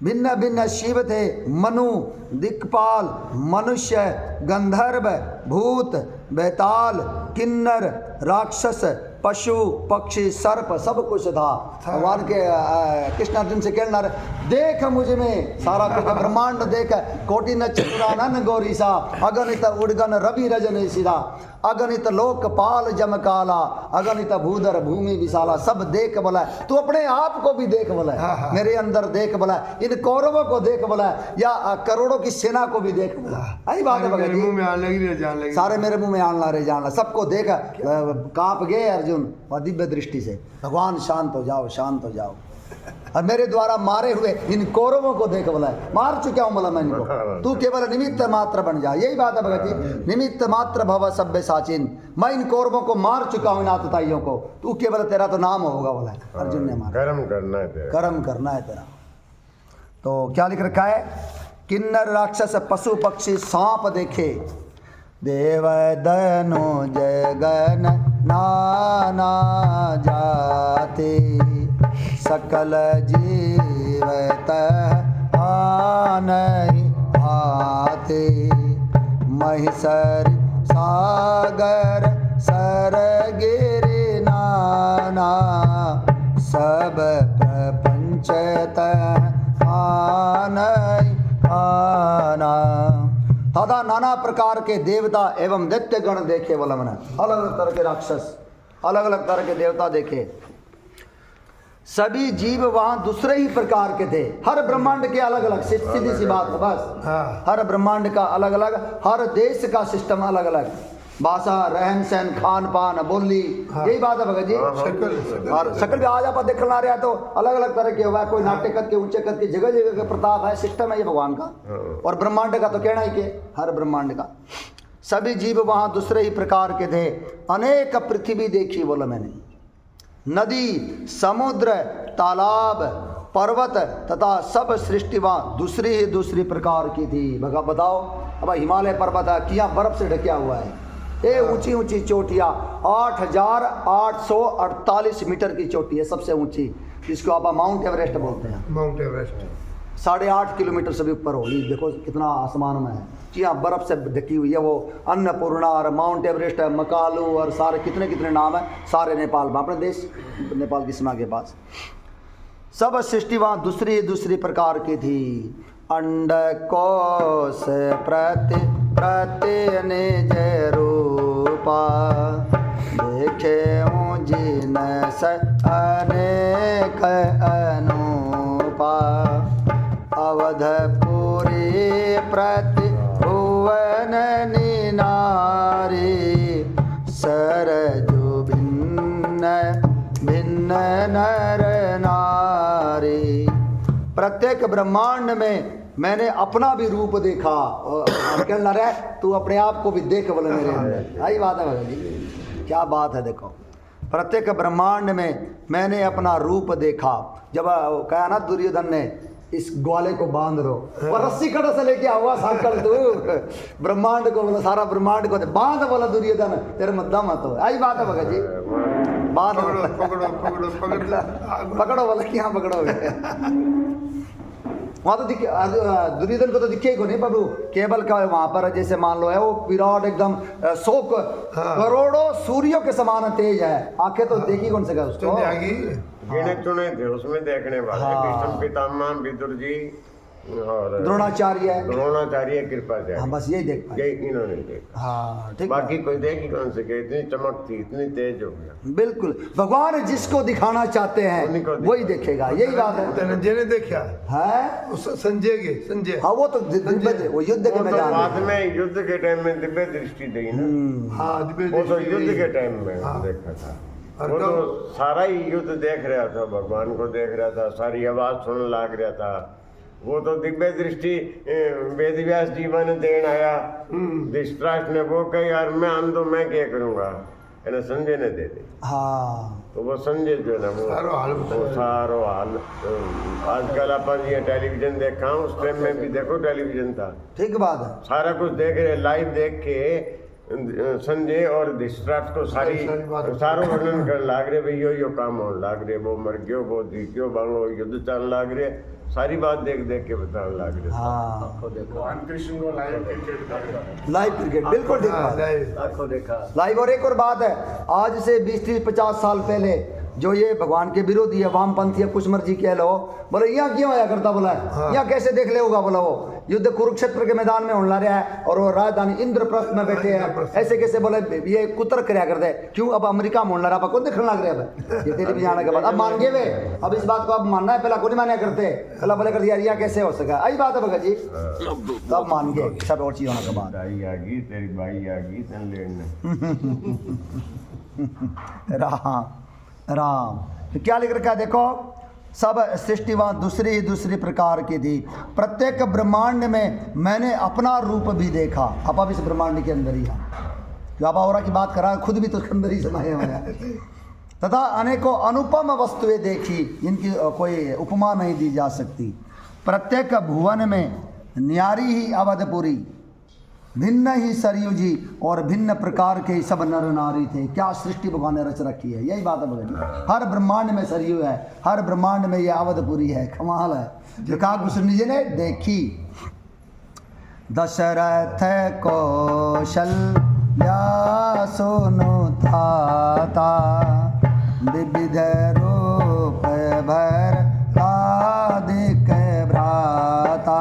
भिन्न भिन्न शिव थे मनु, दिक्पाल, मनुष्य, गंधर्व, भूत, बेताल, किन्नर, राक्षस, पशु, पक्षी, सर्प, सब कुछ था। भगवान के कृष्ण अर्जुन से कहना देख मुझ में सारा कुछ ब्रह्मांड देख, कोटि न चतुरानन गौरीसा, अगणित उड़गन रवि रजनी सिरा, अगणित लोकपाल जम काला, अगणित भूधर भूमि विशाला। सब देख बोला, तू अपने आप को भी देख बोला, मेरे अंदर देख बोला, इन कौरवों को देख बोला, या करोड़ों की सेना को भी देख बोला। यही बात है भगत जी, मुंह में आने लगी सारे मेरे मुंह में आन ला रहे जान ला, सबको देख कांप गए अर्जुन दिव्य दृष्टि से। भगवान शांत हो जाओ, शांत हो जाओ, और मेरे द्वारा मारे हुए इन कौरवों को देख बोला, मार चुका हूं बोला मैं इनको, तू केवल निमित्त मात्र बन जा। यही बात है भगत जी, निमित्त मात्र भव सभ्य साचिन, मैं इन कौरवों को मार चुका हूं, इन आतताइयों को, तू केवल तेरा तो नाम होगा बोला अर्जुन ने मारा। कर्म करना है तेरा, कर्म करना है तेरा। तो क्या लिख रखा है, किन्नर राक्षस पशु पक्षी सांप देखे, देव दनु जगन नाना जाते, सकल जीवत आनहि आते, महिषर सागर सरगिरि नाना, सब प्रपंचत आनहि आना। तथा नाना प्रकार के देवता एवं दैत्य गण देखे बोला मैंने, अलग अलग तरह के राक्षस, अलग अलग तरह के देवता देखे। सभी जीव वहां दूसरे ही प्रकार के थे, हर ब्रह्मांड के अलग अलग, सीधी सी बात है बस, हर ब्रह्मांड का अलग अलग, हर देश का सिस्टम अलग अलग, भाषा, रहन सहन, खान पान, बोली, यही बात है भगत जी। और शक्ल भी आज आप देखना रहा तो अलग अलग तरह के हुआ, कोई नाट्य कद के, ऊंचे कद के, जगह जगह का प्रताप है, सिस्टम है ये भगवान का। और ब्रह्मांड का तो कहना ही के, हर ब्रह्मांड का सभी जीव वहां दूसरे ही प्रकार के थे। अनेक पृथ्वी देखी बोला मैंने, नदी, समुद्र, तालाब, पर्वत तथा सब सृष्टि वहाँ दूसरी ही दूसरी प्रकार की थी। भगा बताओ, अब हिमालय पर्वत है, किया बर्फ से ढकिया हुआ है, ये ऊंची ऊंची चोटियाँ, 8,848 मीटर की चोटी है सबसे ऊंची, जिसको आप माउंट एवरेस्ट बोलते हैं। माउंट एवरेस्ट 8.5 किलोमीटर से भी ऊपर होगी, देखो कितना आसमान में है, चिया बर्फ से ढकी हुई है। वो अन्नपूर्णा और माउंट एवरेस्ट है, मकालू और सारे कितने कितने नाम है, सारे नेपाल में, अपने देश नेपाल की सीमा के पास। सब सृष्टि वहाँ दूसरी दूसरी प्रकार की थी। अंड कोश प्रति प्रति निज रूपा, देखे जिन अनेक अनुपा, अवधपुरी प्रति भुवन नारी, सरजु भिन्न भिन्न नर नारी। प्रत्येक ब्रह्मांड में मैंने अपना भी रूप देखा, और कहना रहे तू अपने आप को भी देख बोले मेरे अंदर। यही बात है भगत जी, क्या बात है। देखो प्रत्येक ब्रह्मांड में मैंने अपना रूप देखा। जब कहा ना दुर्योधन ने इस ग्वाले को बांध लो, और रस्सी कड़ा से लेके आवा सांकल तू ब्रह्मांड को, बोला सारा ब्रह्मांड को बांध, बोला दुर्योधन तेरे में दम तो। यही बात है भगत जी, बांध पकड़ो बोला, क्या पकड़ोगे। वहाँ तो दुर्योधन को तो दिखे को नहीं प्रभु, केवल का वहाँ पर जैसे मान लो है वो विराट एकदम 100 करोड़ों सूर्यों के समान तेज है, आंखें तो देखी कौन से उसको, गिने चुने थे उसमें देखने वाले। कृष्ण पितामह विदुर जी और द्रोणाचार्य है। द्रोणाचार्य कृपाचार्य। हाँ बस यही देख पाए। यही इन्होंने देखा। हाँ ठीक बाकी कोई देखी कौन से के इतनी चमक थी, इतनी तेज हो गया। बिल्कुल, भगवान जिसको दिखाना चाहते उन्हीं को हैं वही देखेगा, यही बात है। धनंजय ने देखा है उस संजय के संजय हाँ वो तो दिव्य वो युद्ध के वो तो मैदान बाद में। में युद्ध के टाइम में दिव्य दृष्टि दी ना। हाँ वो तो युद्ध के टाइम में देखा था। वो तो सारा ही युद्ध देख रहा था, भगवान को देख रहा था, सारी आवाज सुनने लग रहा था। वो तो दिव्य दृष्टि वेद व्यास जी ने देन आया, धृतराष्ट्र ने वो कही यार मैं अंधो मैं क्या करूंगा, है ना, संजय ने दे दी। हाँ तो वो संजय जो है ना वो सारो हाल वो सारो हाल आजकल अपन ये टेलीविजन देखा, उस टाइम में भी देखो टेलीविजन था, ठीक बात है। सारा कुछ देख रहे, लाइव देख के संजय और धृतराष्ट्र को सारो वर्णन कर लाग रहे, भाई यो काम होने लाग रहे, वो मर गयो, वो जी गयो, बांगो युद्ध चलने लाग रहे, सारी बात देख देख के बताने लाग रहे। हाँ भगवान कृष्ण को लाइव क्रिकेट देखा। लाइव क्रिकेट बिल्कुल ठीक बात है। लाइव। और एक और बात है, आज से 20-30-50 साल पहले जो ये भगवान के विरोधी है, वामपंथी है, कुछ मर्जी कह लो, बोले यहाँ क्यों आया करता, बोला यहाँ कैसे देख ले होगा, बोला वो युद्ध कुरुक्षेत्र के मैदान में होने रहा है और वो राजधानी इंद्रप्रस्थ में बैठे हैं, ऐसे कैसे बोले ये कुतर कर्या कर दे, क्यों अब अमेरिका में होने रहा, कौन देखने लग रहे हैं ये टेलीविजन आने के बाद, अब मान गए वे, अब इस बात को अब मानना है, पहला कौन माना करते, पहला बोले कर दिया यहाँ कैसे हो सका, आई बात है भगत जी, तो अब मान गए सब और चीज होने के बाद। दाई आ गई, तेरी बाई आ गई, तन लेने राम तो क्या लिख रखा है देखो, सब सृष्टिवान दूसरी प्रकार की थी, प्रत्येक ब्रह्मांड में मैंने अपना रूप भी देखा। अब इस ब्रह्मांड के अंदर ही है, जो आप और की बात करा, खुद भी तो उसके अंदर ही समाये हुए हैं। तथा अनेकों अनुपम वस्तुएं देखी, जिनकी कोई उपमा नहीं दी जा सकती। प्रत्येक भुवन में न्यारी ही अवधपुरी, भिन्न ही सरयू जी और भिन्न प्रकार के सब नर नारी थे। क्या सृष्टि भगवान ने रच रखी है, यही बात है भगवान। हर ब्रह्मांड में सरयू है, हर ब्रह्मांड में ये अवधपुरी है, कमाल है। जो कहा कृष्ण जी ने देखी, दशरथ कौशल्या सोनु था विविध रूप भर आदिक भ्राता,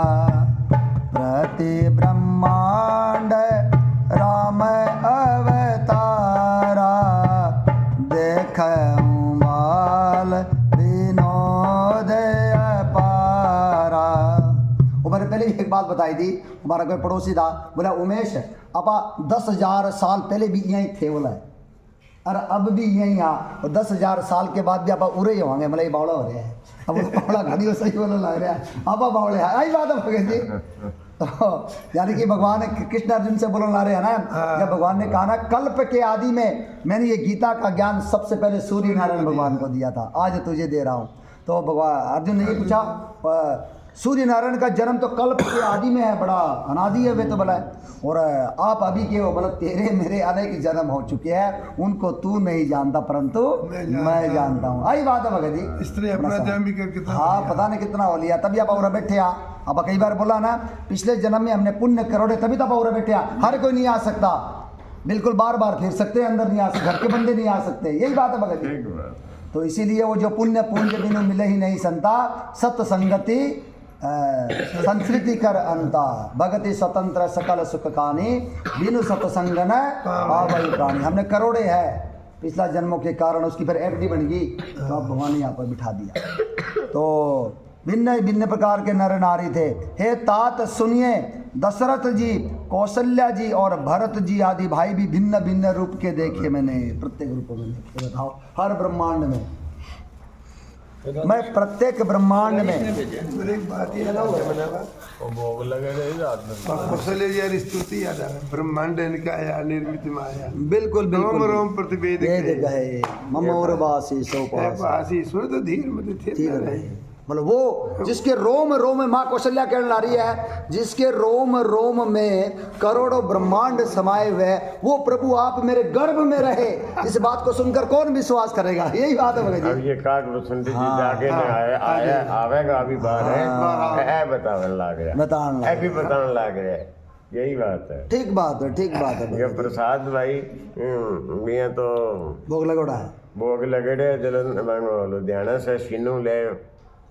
प्रति ब्रह्मांड राम अवतारा, देखूं बाल विनोद अपारा। मैंने पहले भी एक बात बताई थी, हमारा कोई पड़ोसी था, बोला उमेश अपा 10,000 साल पहले भी यहीं थे, बोला अरे अब भी यहीं यहाँ, और 10,000 साल के बाद भी आप उरे ही होंगे, मतलब ये बावड़ा हो रहा है, अब वो बावड़ा घड़ी हो सही बोलने लग रहा है, आप बावड़े हैं, आई बात है भगत जी। तो यानी कि भगवान कृष्ण अर्जुन से बोलने ला रहे हैं ना, जब भगवान ने कहा ना कल्प के आदि में मैंने ये गीता का ज्ञान सबसे पहले सूर्य नारायण भगवान को दिया था, आज तुझे दे रहा हूँ। तो भगवान अर्जुन ने ये पूछा, सूर्य नारायण का जन्म तो कल्प के आदि में है, बड़ा अनादि है वे तो बोला, और आप अभी के हो, मतलब तेरे मेरे अनेक जन्म हो चुके हैं, उनको तू नहीं जानता परंतु मैं जानता हूँ। आई बात है भगत जी, इसलिए अपना जन्म भी करके हाँ पता नहीं कितना हो लिया, तभी आप और बैठे आ। अब कई बार बोला ना, पिछले जन्म में हमने पुण्य करोड़े, तभी तो आप और बैठे आ। हर कोई नहीं आ सकता, बिल्कुल बार बार फिर सकते हैं, अंदर नहीं आ सकते, घर के बंदे नहीं आ सकते, यही बात है भगत जी। तो इसीलिए वो जो पुण्य पुण्य बिनु मिले ही नहीं संता, सत्य संगति संस्कृति कर अंता, भगति स्वतंत्र सकल सुख कानी, बिनु सत्संग न पावई प्राणी। हमने करोड़े है पिछला जन्मों के कारण, उसकी फिर एफडी बन गई, तो अब भगवान ने यहाँ पर बिठा दिया। तो भिन्न भिन्न प्रकार के नर नारी थे। हे तात सुनिए, दशरथ जी, कौशल्या जी और भरत जी आदि भाई भी भिन्न भिन्न रूप के देखे मैंने, प्रत्येक रूपों में देखे। बताओ, हर ब्रह्मांड में, मैं प्रत्येक ब्रह्मांड में। एक बात ये ना कौशल्य जी स्तुति याद आ, ब्रह्मांड इनका आया, निर्मित माया, बिल्कुल बिल्कुल रोम रोम प्रतिवेद गए ममोर वासी वासी सुन तो धीर मत थिर रहे। मतलब वो जिसके रोम रोम में, माँ कौशल्या कहने ला रही है, जिसके रोम रोम में करोड़ों ब्रह्मांड समाये हुए, वो प्रभु आप मेरे गर्भ में रहे, इस बात को सुनकर कौन विश्वास करेगा, यही बात है भगत अब जी। ये काग बसंत जी जाके ने आया आवेगा अभी बाहर है बताने लग रहा है, भी बताने लग रहा है, यही बात है। ठीक बात है, ठीक बात है। ये प्रसाद भाई ये तो भोग लगोड़ा है, भोग लगड़े जलन लुधियाना से शीनू ले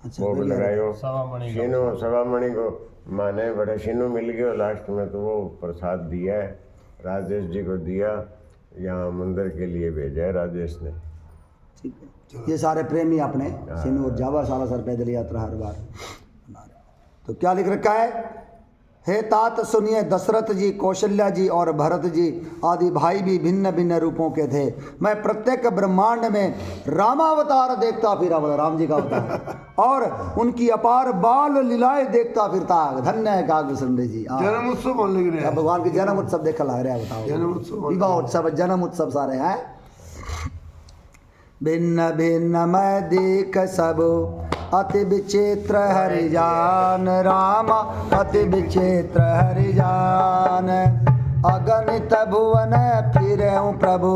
अच्छा, वो भी बढ़िया। लगायो सवामणि का शीनो सवामणि को माने बड़ा शीनो मिल गयो लास्ट में, तो वो प्रसाद दिया है, राजेश जी को दिया, यहाँ मंदिर के लिए भेजा है राजेश ने। ठीक है, ये सारे प्रेमी अपने सिनू और जावा साला सर पैदल यात्रा हर बार बना रहे। तो क्या लिख रखा है, हे तात सुनिए, दशरथ जी, कौशल्या जी और भरत जी आदि भाई भी भिन्न भिन्न रूपों के थे। मैं प्रत्येक ब्रह्मांड में रामावतार देखता फिरा, बोला राम जी का अवतार, और उनकी अपार बाल लीलाएं देखता फिरता। धन्य है कागभूषण जी। हाँ। जन्म उत्सव बोलने के लिए भगवान के जन्म उत्सव देखा लग रहा है, बताओ। जन्म उत्सव विवाह उत्सव, जन्म उत्सव सारे हैं। भिन्न भिन्न मैं देख सब अति विचित्र हरिजान, राम अति विचित्र हरिजान। अगणित भुवन फिरऊं प्रभु,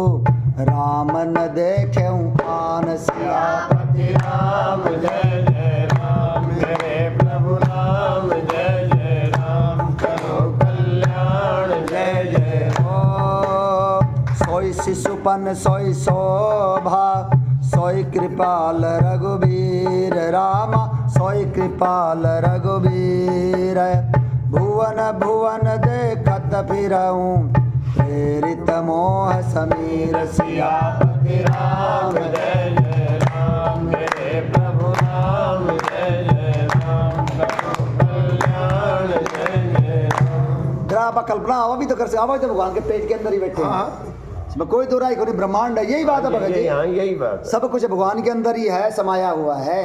राम न देखऊं आन। सियापति राम जय जय राम, मेरे प्रभु राम जय जय राम, करो कल्याण जय जय। सोई शिशुपन सोई शोभा, सोई कृपाल रघुवीर, रामा सोई कृपाल रघुवीर। भुवन भुवन देखत फिरऊं, प्रेरित मोह समीर। सियापति राम जय जय राम, मेरे प्रभु राम जय जय राम, करो कल्याण जय जय राम। जरा आप कल्पना आवा भी तो कर सकते, आवा तो भगवान के पेट के अंदर ही बैठे हैं, इसमें कोई दो राय, कोई ब्रह्मांड है, यही बात है भगत जी। हाँ यही बात है। सब कुछ भगवान के अंदर ही है, समाया हुआ है,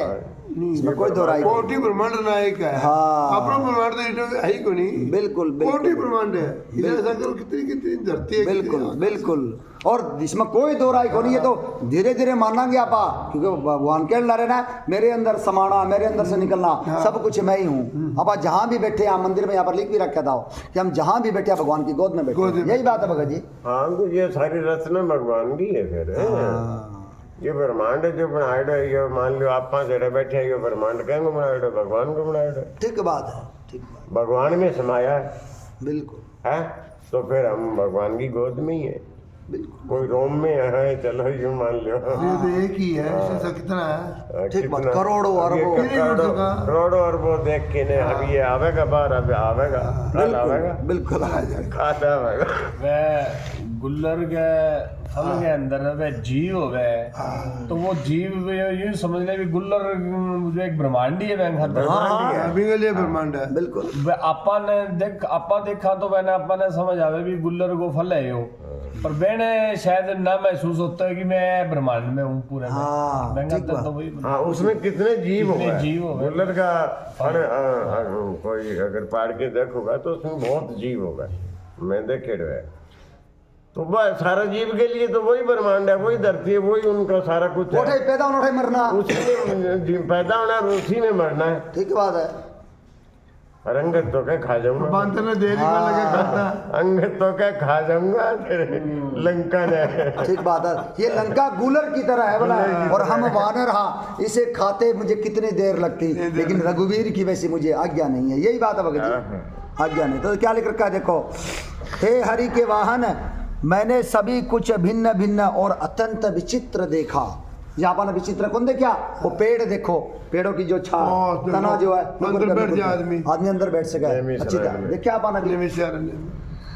इसमें कोई दो राय नहीं। कोटि ब्रह्मांड नायक है। हाँ। अपना ब्रह्मांड तो इतना है ही को नहीं। बिल्कुल कोटि बिल्कुल ब्रह्मांड है, इधर संकल्प कितनी कितनी धरती है, बिल्कुल बिल्कुल, और इसमें कोई दो राय को नहीं। ये तो धीरे धीरे मानांगे आपा, क्योंकि भगवान कह रहे ना, मेरे अंदर समाना, मेरे अंदर से निकलना, सब कुछ मैं ही हूँ। अब आप जहाँ भी बैठे, यहाँ मंदिर में यहाँ पर लिख भी रखा था कि हम जहाँ भी बैठे भगवान की गोद में बैठे, यही बात है भगत जी। हाँ तो ये सारी रचना भगवान की है फिर। ये ब्रह्मांड जो बनाए, ये मान लो आप 5 जगह बैठे हैं, ये ब्रह्मांड कहेंगे बनाए, भगवान को बनाए, ठीक बात है, ठीक बात, भगवान में समाया बिल्कुल है। तो फिर हम भगवान की गोद में ही है, बिल्कुल, कोई रोम में है, चलो यूं मान लो। ये तो एक ही है, इससे सब कितना है। ठीक बात, कितना- करोड़ों अरबों। ये करोड़ों अरबों देख के ने अब ये आवेगा बाहर, अब आवेगा कल आवेगा, बिल्कुल आ जाएगा। खाता आवेगा। वह गुल्लर के फल के अंदर वह जीव हो गए, तो वो जीव यूं समझ ले भी गुल्लर जो एक ब्रह्मांडी है वह खातर। अभी के लिए ब्रह्मांड है। बिल्कुल वह आपा देखा तो मैंने आपा ने समझ आवे भी गुल्लर को फल है यो, पर मैंने शायद ना महसूस होता है कि मैं ब्रह्मांड में हूँ पूरे में। हाँ, मैं ठीक कहता बात। तो वही हाँ उसमें कितने जीव हो कितने गए। जीव हो गए। गुल्लर का फल कोई अगर पाड़ के देखोगा तो उसमें बहुत जीव होगा, मैं देखे रहे। तो बस सारा जीव के लिए तो वही ब्रह्मांड है, वही धरती है, वही उनका सारा कुछ है। उठे पैदा होना, उठे मरना, उसी में पैदा होना है, उसी में मरना है। ठीक बात है। रंगत तो क्या खा जाऊंगा, बांधने में देरी में लगे खाता। अंगत तो क्या खा जाऊंगा तेरे लंका ने। ठीक बात है, ये लंका गूलर की तरह है बोला, और हम वानर, हाँ इसे खाते मुझे कितनी देर लगती, लेकिन रघुवीर की वैसी मुझे आज्ञा नहीं है। यही बात है भगत जी, आज्ञा नहीं। तो क्या लिख रखा है देखो, हे हरि के वाहन, मैंने सभी कुछ भिन्न भिन्न और अत्यंत विचित्र देखा। यहाँ पर विचित्र कौन देखा, वो पेड़ देखो, पेड़ों की जो छाल तना जो है, अंदर बैठ जाए आदमी अंदर बैठ सके अच्छी तरह देखा आपने। में।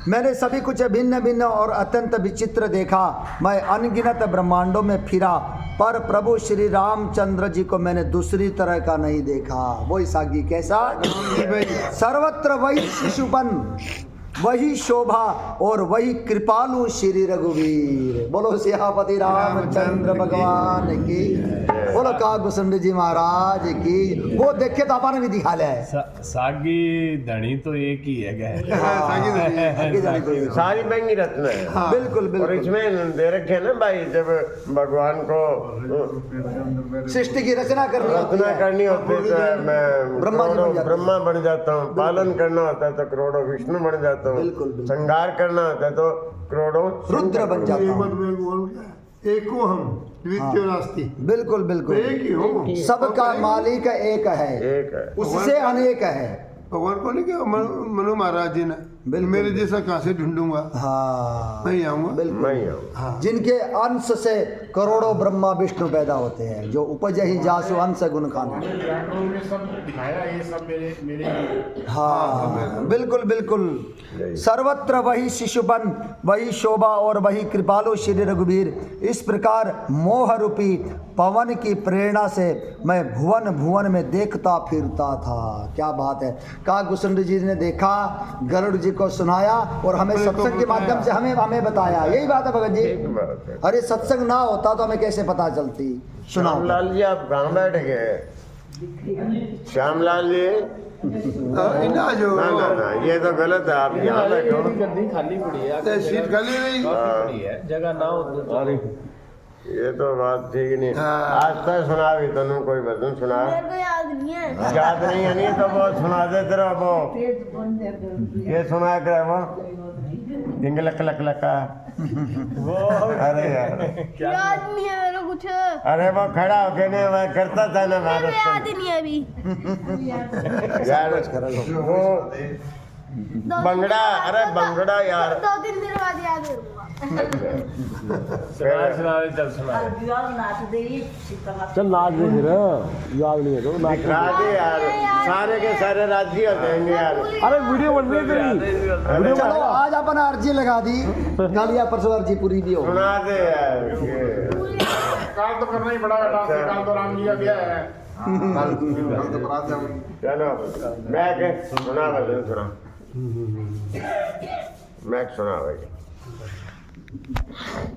मैंने सभी कुछ भिन्न भिन्न और अत्यंत विचित्र देखा, मैं अनगिनत ब्रह्मांडों में फिरा, पर प्रभु श्री रामचंद्र जी को मैंने दूसरी तरह का नहीं देखा। वही सागी कैसा, सर्वत्र वही शिशुपन, वही शोभा और वही कृपालु श्री रघुवीर। बोलो सियापति रामचंद्र भगवान की, बोलो कागभूषण जी महाराज की। वो देखे तो अपन भी दिखा ले, सागी धनी तो एक ही है गए। आगे जाने को ही। सारी महंगी रत्न है। बिल्कुल और बिल्कुल, इसमें दे रखे ना भाई, जब भगवान को सृष्टि की रचना करनी होती रचना है, करनी होती है तो मैं ब्रह्मा जी बन करोड़ों जाते हैं। ब्रह्मा बन जाता हूँ, पालन करना होता है तो करोड़ों विष्णु बन जाता हूँ, बिल्कुल, बिल्कुल। श्रृंगार करना होता है तो करोड़ों रुद्र बन जाता हूँ। एको हम द्वितीय नास्ति, बिल्कुल बिल्कुल, एक ही हो। सबका मालिक एक है, एक है। उससे अनेक है। भगवान को नहीं क्या मनु महाराज जी ने बिल्कुल। मेरे जैसा कहाँ से ढूंढूंगा, हाँ नहीं आऊंगा। बिल्कुल। मैं ही हूँ। जिनके अंश से करोड़ों ब्रह्मा विष्णु पैदा होते हैं, जो उपज ही जासु अंश गुण खान। विराट में सब दिखाया, ये सब मेरे मेरे हाँ बिल्कुल बिल्कुल। सर्वत्र वही शिशुपन, वही शोभा और वही कृपालु श्री रघुवीर। इस प्रकार मोह रूपी पवन की प्रेरणा से मैं भुवन भुवन में देखता फिरता था। क्या बात है। कहा कुसुंड जी ने देखा, गरुड़ जी को सुनाया और हमें सत्संग के माध्यम से हमें बताया। यही बात है भगत जी। बात है। अरे सत्संग ना होता तो हमें कैसे पता चलती। सुनाओ। श्यामलाल जी आप कहाँ बैठ गए? श्यामलाल जी इना जो ना ना ना, ये तो गलत है, आप यहाँ बैठो। गद्दी खाली पड़ी है, सीट खाली नहीं। पड़ी है, जगह ना हो तो ये तो बात ठीक नहीं। हाँ। आज तक सुना भी तनु कोई भजन सुना? मेरे को याद नहीं है। याद नहीं है, नहीं तो वो सुना दे तेरा वो ये सुना कर वो डिंग लक लक लका वो। अरे यार याद नहीं है मेरे को कुछ। अरे वो खड़ा होके ने मैं करता था ना मेरे भारत को याद ही नहीं है अभी। यार वो बंगड़ा, अरे बंगड़ा यार। 2-3 दिन बाद याद होगा। सुना दे, चल सुना दे। चल नाच दे फिर, याद नहीं है तो नाच। दिखा दे यार, सारे के सारे राज्य हो जाएंगे यार। अरे वीडियो बन रही है तेरी। चलो आज अपन अर्जी लगा दी, कल या परसों अर्जी पूरी भी हो। सुना दे यार ये। काल तो करना ही पड़ा बेटा, काल तो राम जी का ब्याह है। चलो मैं के सुना भजन सुना, मैं सुना भाई।